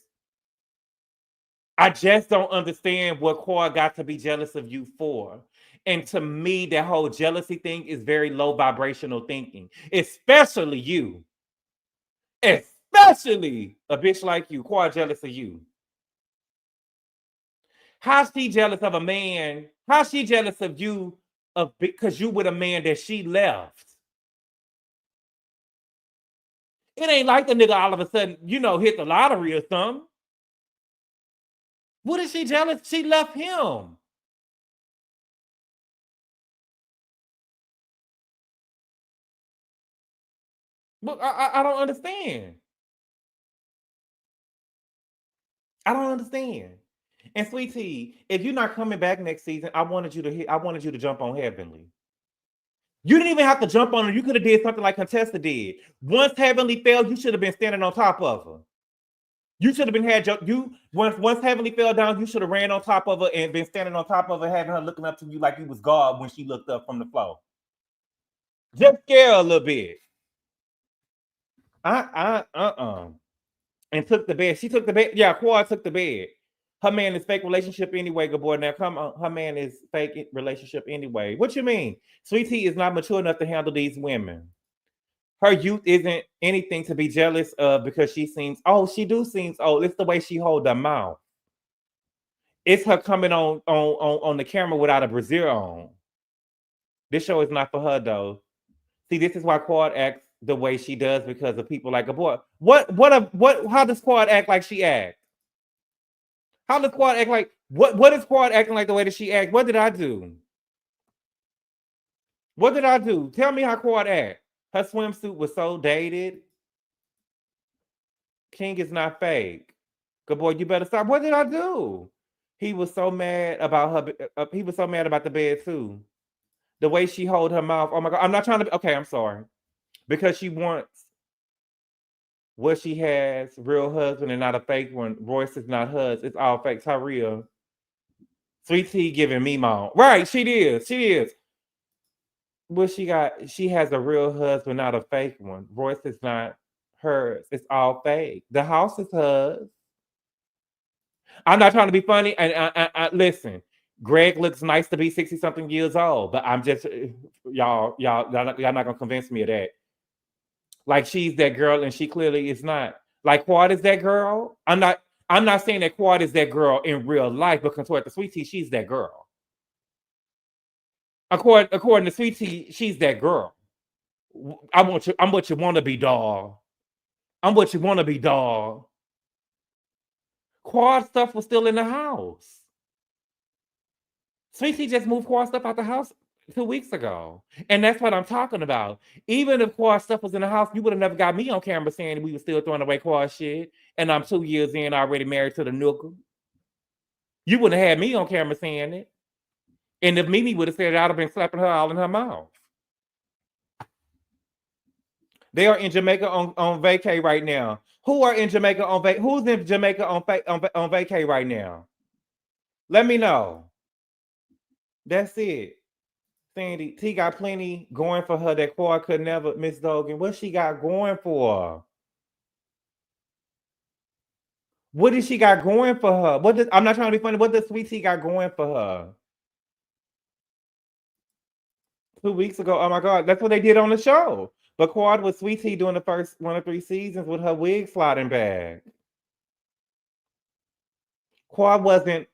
I just don't understand what Quad got to be jealous of you for. And to me, that whole jealousy thing is very low vibrational thinking, especially you. Especially a bitch like you. Quad jealous of you. How's she jealous of a man? How's she jealous of you because you with a man that she left? It ain't like the nigga all of a sudden, hit the lottery or something. What is she jealous? She left him. But I don't understand. I don't understand. And Sweet Tea, if you're not coming back next season, I wanted you to jump on Heavenly. You didn't even have to jump on her. You could have did something like Contessa did. Once Heavenly fell, you should have been standing on top of her. You should have been once Heavenly fell down, you should have ran on top of her and been standing on top of her, having her looking up to you like you was God when she looked up from the floor. Just scare her a little bit. And took the bed. She took the bed. Yeah, Quad took the bed. Her man is fake relationship anyway, Gabor. Now come on. Her man is fake relationship anyway. What you mean? Sweet Tea is not mature enough to handle these women. Her youth isn't anything to be jealous of because she seems old. She seems old. It's the way she hold her mouth. It's her coming on the camera without a brassiere on. This show is not for her though. See, this is why Quad acts the way she does because of people like Gabor. How does Quad act like she acts? How does Quad act like what is Quad acting like the way that she acts? What did I do? What did I do? Tell me how Quad act. Her swimsuit was so dated. King is not fake. Good boy, you better stop. What did I do? He was so mad about her. He was so mad about the bed too. The way she hold her mouth. Oh my God. I'm not trying to. Okay, I'm sorry. Because she wants what she has, real husband and not a fake one. Royce is not hers. It's all fake. Tyria. Sweet Tea giving me mom. Right, she is. She is. What she got, she has a real husband, not a fake one. Royce is not hers. It's all fake. The house is hers. I'm not trying to be funny. And I listen, Greg looks nice to be 60-something years old, but I'm just y'all not gonna convince me of that. Like she's that girl, and she clearly is not. Like Quad is that girl. I'm not saying that Quad is that girl in real life, but compared to Sweet Tea, she's that girl. According to Sweet Tea, she's that girl. I'm what you want to be, doll. I'm what you want to be, doll. Quad stuff was still in the house. Sweet Tea just moved Quad stuff out the house 2 weeks ago. And that's what I'm talking about. Even if Quad stuff was in the house, you would have never got me on camera saying we were still throwing away Quad shit. And I'm 2 years in, already married to the nooker. You wouldn't have had me on camera saying it. And if Mimi would have said it, I'd have been slapping her all in her mouth. They are in Jamaica on vacay right now. Who are in Jamaica on vacay? Who's in Jamaica on vacay right now? Let me know. That's it. Sandy, T got plenty going for her that Quad could never, Miss Dogan. What she got going for? What did she got going for her? I'm not trying to be funny. What does Sweet Tea got going for her? 2 weeks ago. Oh my God, that's what they did on the show. But Quad with Sweet Tea doing the first 1 of 3 seasons with her wig sliding back. Quad wasn't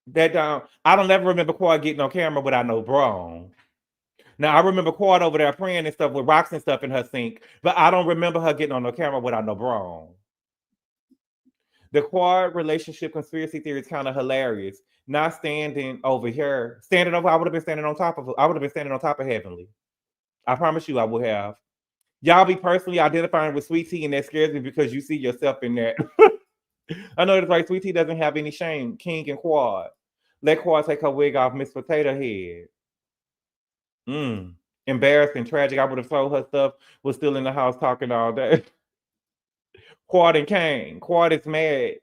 that down. I don't ever remember Quad getting on camera without no bra. Now I remember Quad over there praying and stuff with rocks and stuff in her sink, but I don't remember her getting on the camera without no bra. The Quad relationship conspiracy theory is kind of hilarious. Not standing over here, I would have been standing on top of. I would have been standing on top of Heavenly. I promise you, I would have. Y'all be personally identifying with Sweet Tea, and that scares me because you see yourself in that. I know it's like Sweet Tea doesn't have any shame. King and Quad. Let Quad take her wig off Miss Potato Head. Embarrassing, tragic. I would have told her stuff was still in the house talking all day. Quad and Kane. Quad is mad.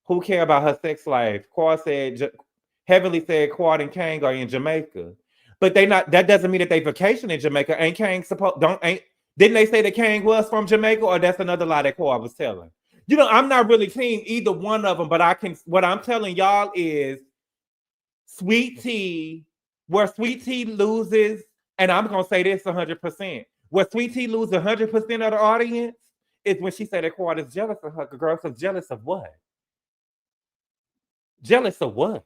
Who care about her sex life? Quad said, Heavenly said Quad and Kane are in Jamaica. But that doesn't mean that they vacation in Jamaica. Ain't Kang didn't they say that Kang was from Jamaica, or that's another lie that Quad was telling? You know, I'm not really seeing either one of them, but what I'm telling y'all is Sweet Tea, where Sweet Tea loses, and I'm gonna say this 100%, where Sweet Tea loses 100% of the audience is when she said that Quad is jealous of her. Girl, so jealous of what? Jealous of what?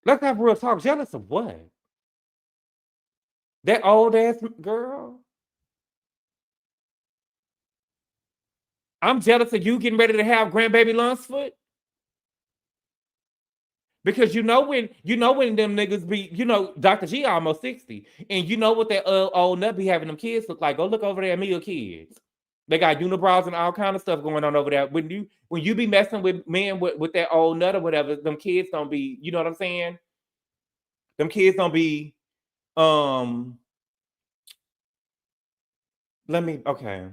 Let's have real talk. Jealous of what? That old ass girl? I'm jealous of you getting ready to have grandbaby Lunsford. Because you know when them niggas be, Dr. G almost 60. And you know what that old nut be having them kids look like. Go look over there at Mia kids. They got unibrows and all kind of stuff going on over there. When you be messing with men with that old nut or whatever, them kids don't be, you know what I'm saying? Them kids don't be, okay.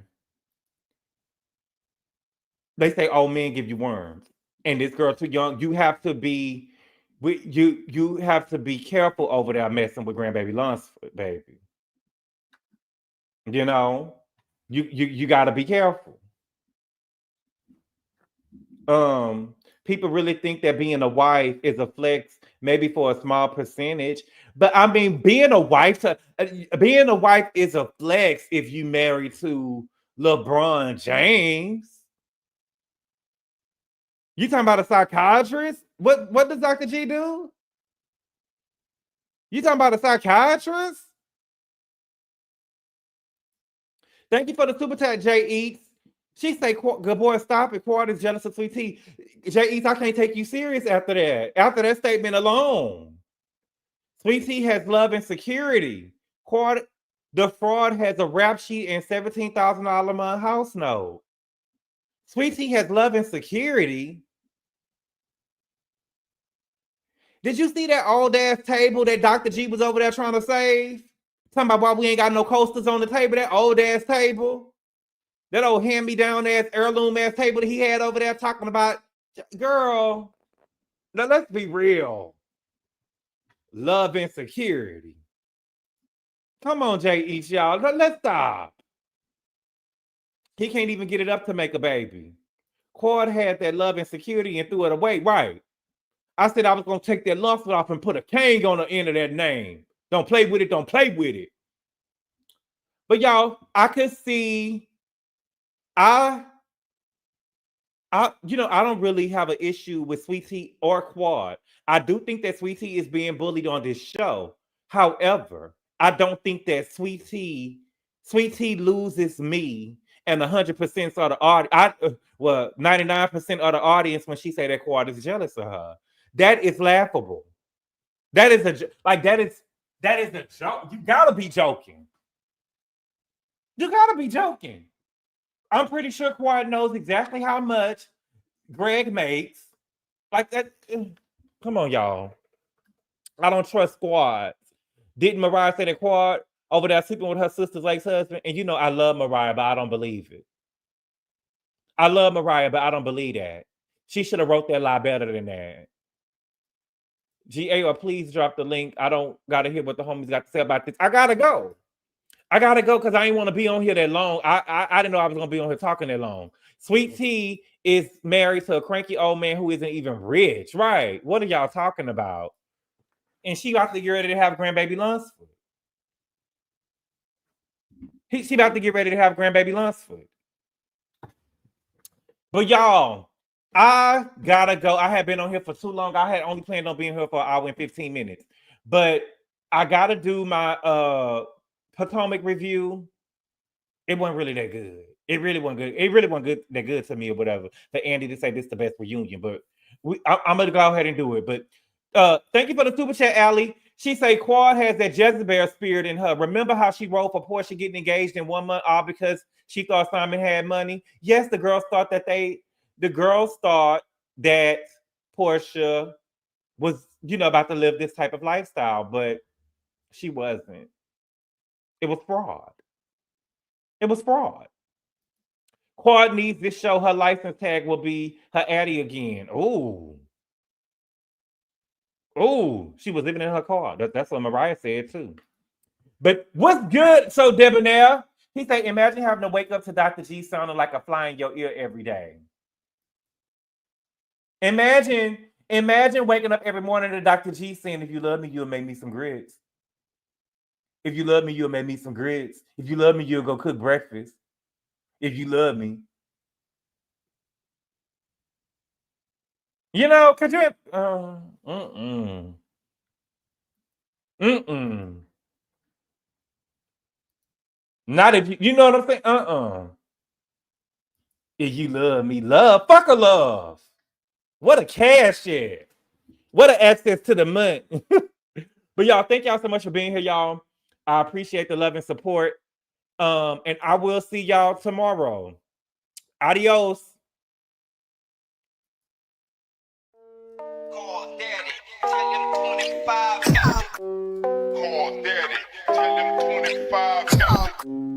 They say old men give you worms. And this girl too young. You have to be, you have to be careful over there messing with grandbaby Lunsford, baby. You know, you got to be careful. People really think that being a wife is a flex, maybe for a small percentage. But I mean, being a wife is a flex if you married to LeBron James. You talking about a psychiatrist? What does Dr. G do? You talking about a psychiatrist? Thank you for the super chat, Jay Eats. She say, Gabor, stop it. Quad is jealous of Sweet Tea. Jay Eats, I can't take you serious after that. After that statement alone. Sweet Tea has love and security. Quad, the fraud has a rap sheet and $17,000 a month house note. Sweet Tea has love and security. Did you see that old ass table that Dr. G was over there trying to save? Talking about why we ain't got no coasters on the table, that old ass table. That old hand-me-down ass, heirloom ass table that he had over there talking about. Girl, now let's be real. Love and security. Come on, J.E., y'all. Let's stop. He can't even get it up to make a baby. Quad had that love and security and threw it away. Right. I said I was going to take that Lunsford off and put a King on the end of that name. Don't play with it. Don't play with it. But y'all, I could see, I don't really have an issue with Sweet Tea or Quad. I do think that Sweet Tea is being bullied on this show. However, I don't think that Sweet Tea loses me and 100% of the audience, 99% of the audience when she say that Quad is jealous of her. That is laughable. That is a joke. You gotta be joking. You gotta be joking. I'm pretty sure Quad knows exactly how much Greg makes. Like that. Come on, y'all. I don't trust Squad. Didn't Mariah say that Quad over there sleeping with her sister's ex-husband? And you know I love Mariah, but I don't believe it. I love Mariah, but I don't believe that. She should have wrote that lie better than that. GA, or please drop the link. I don't gotta hear what the homies got to say about this. I gotta go. I gotta go because I ain't want to be on here that long. I didn't know I was gonna be on here talking that long. Sweet Tea is married to a cranky old man who isn't even rich. Right. What are y'all talking about? And she about to get ready to have grandbaby Lunsford. She about to get ready to have grandbaby Lunsford. But y'all, I gotta go. I had been on here for too long. I had only planned on being here for an hour and 15 minutes. But I gotta do my Potomac review. It wasn't really that good. It really wasn't good. It really wasn't that good to me or whatever. For Andy to say this is the best reunion. But I'm gonna go ahead and do it. But thank you for the super chat, Allie. She say Quad has that Jezebel spirit in her. Remember how she wrote for Portia getting engaged in 1 month, all because she thought Simon had money? Yes, the girls thought that Portia was, about to live this type of lifestyle, but she wasn't. It was fraud. It was fraud. Quad needs this show. Her license tag will be her Addie again. Ooh. Oh, she was living in her car. That's what Mariah said too. But what's good? So Debonair, he said, imagine having to wake up to Dr. G sounding like a fly in your ear every day. Imagine waking up every morning to Dr. G saying, if you love me, you'll make me some grits. If you love me, you'll make me some grits. If you love me, you'll go cook breakfast. If you love me. Could you Not if you know what I'm saying? If you love me, love. Fuck a love. What a cash share. What an access to the month. But y'all, thank y'all so much for being here, y'all. I appreciate the love and support. And I will see y'all tomorrow. Adios. Call daddy, tell him 25. Call daddy, tell him 25.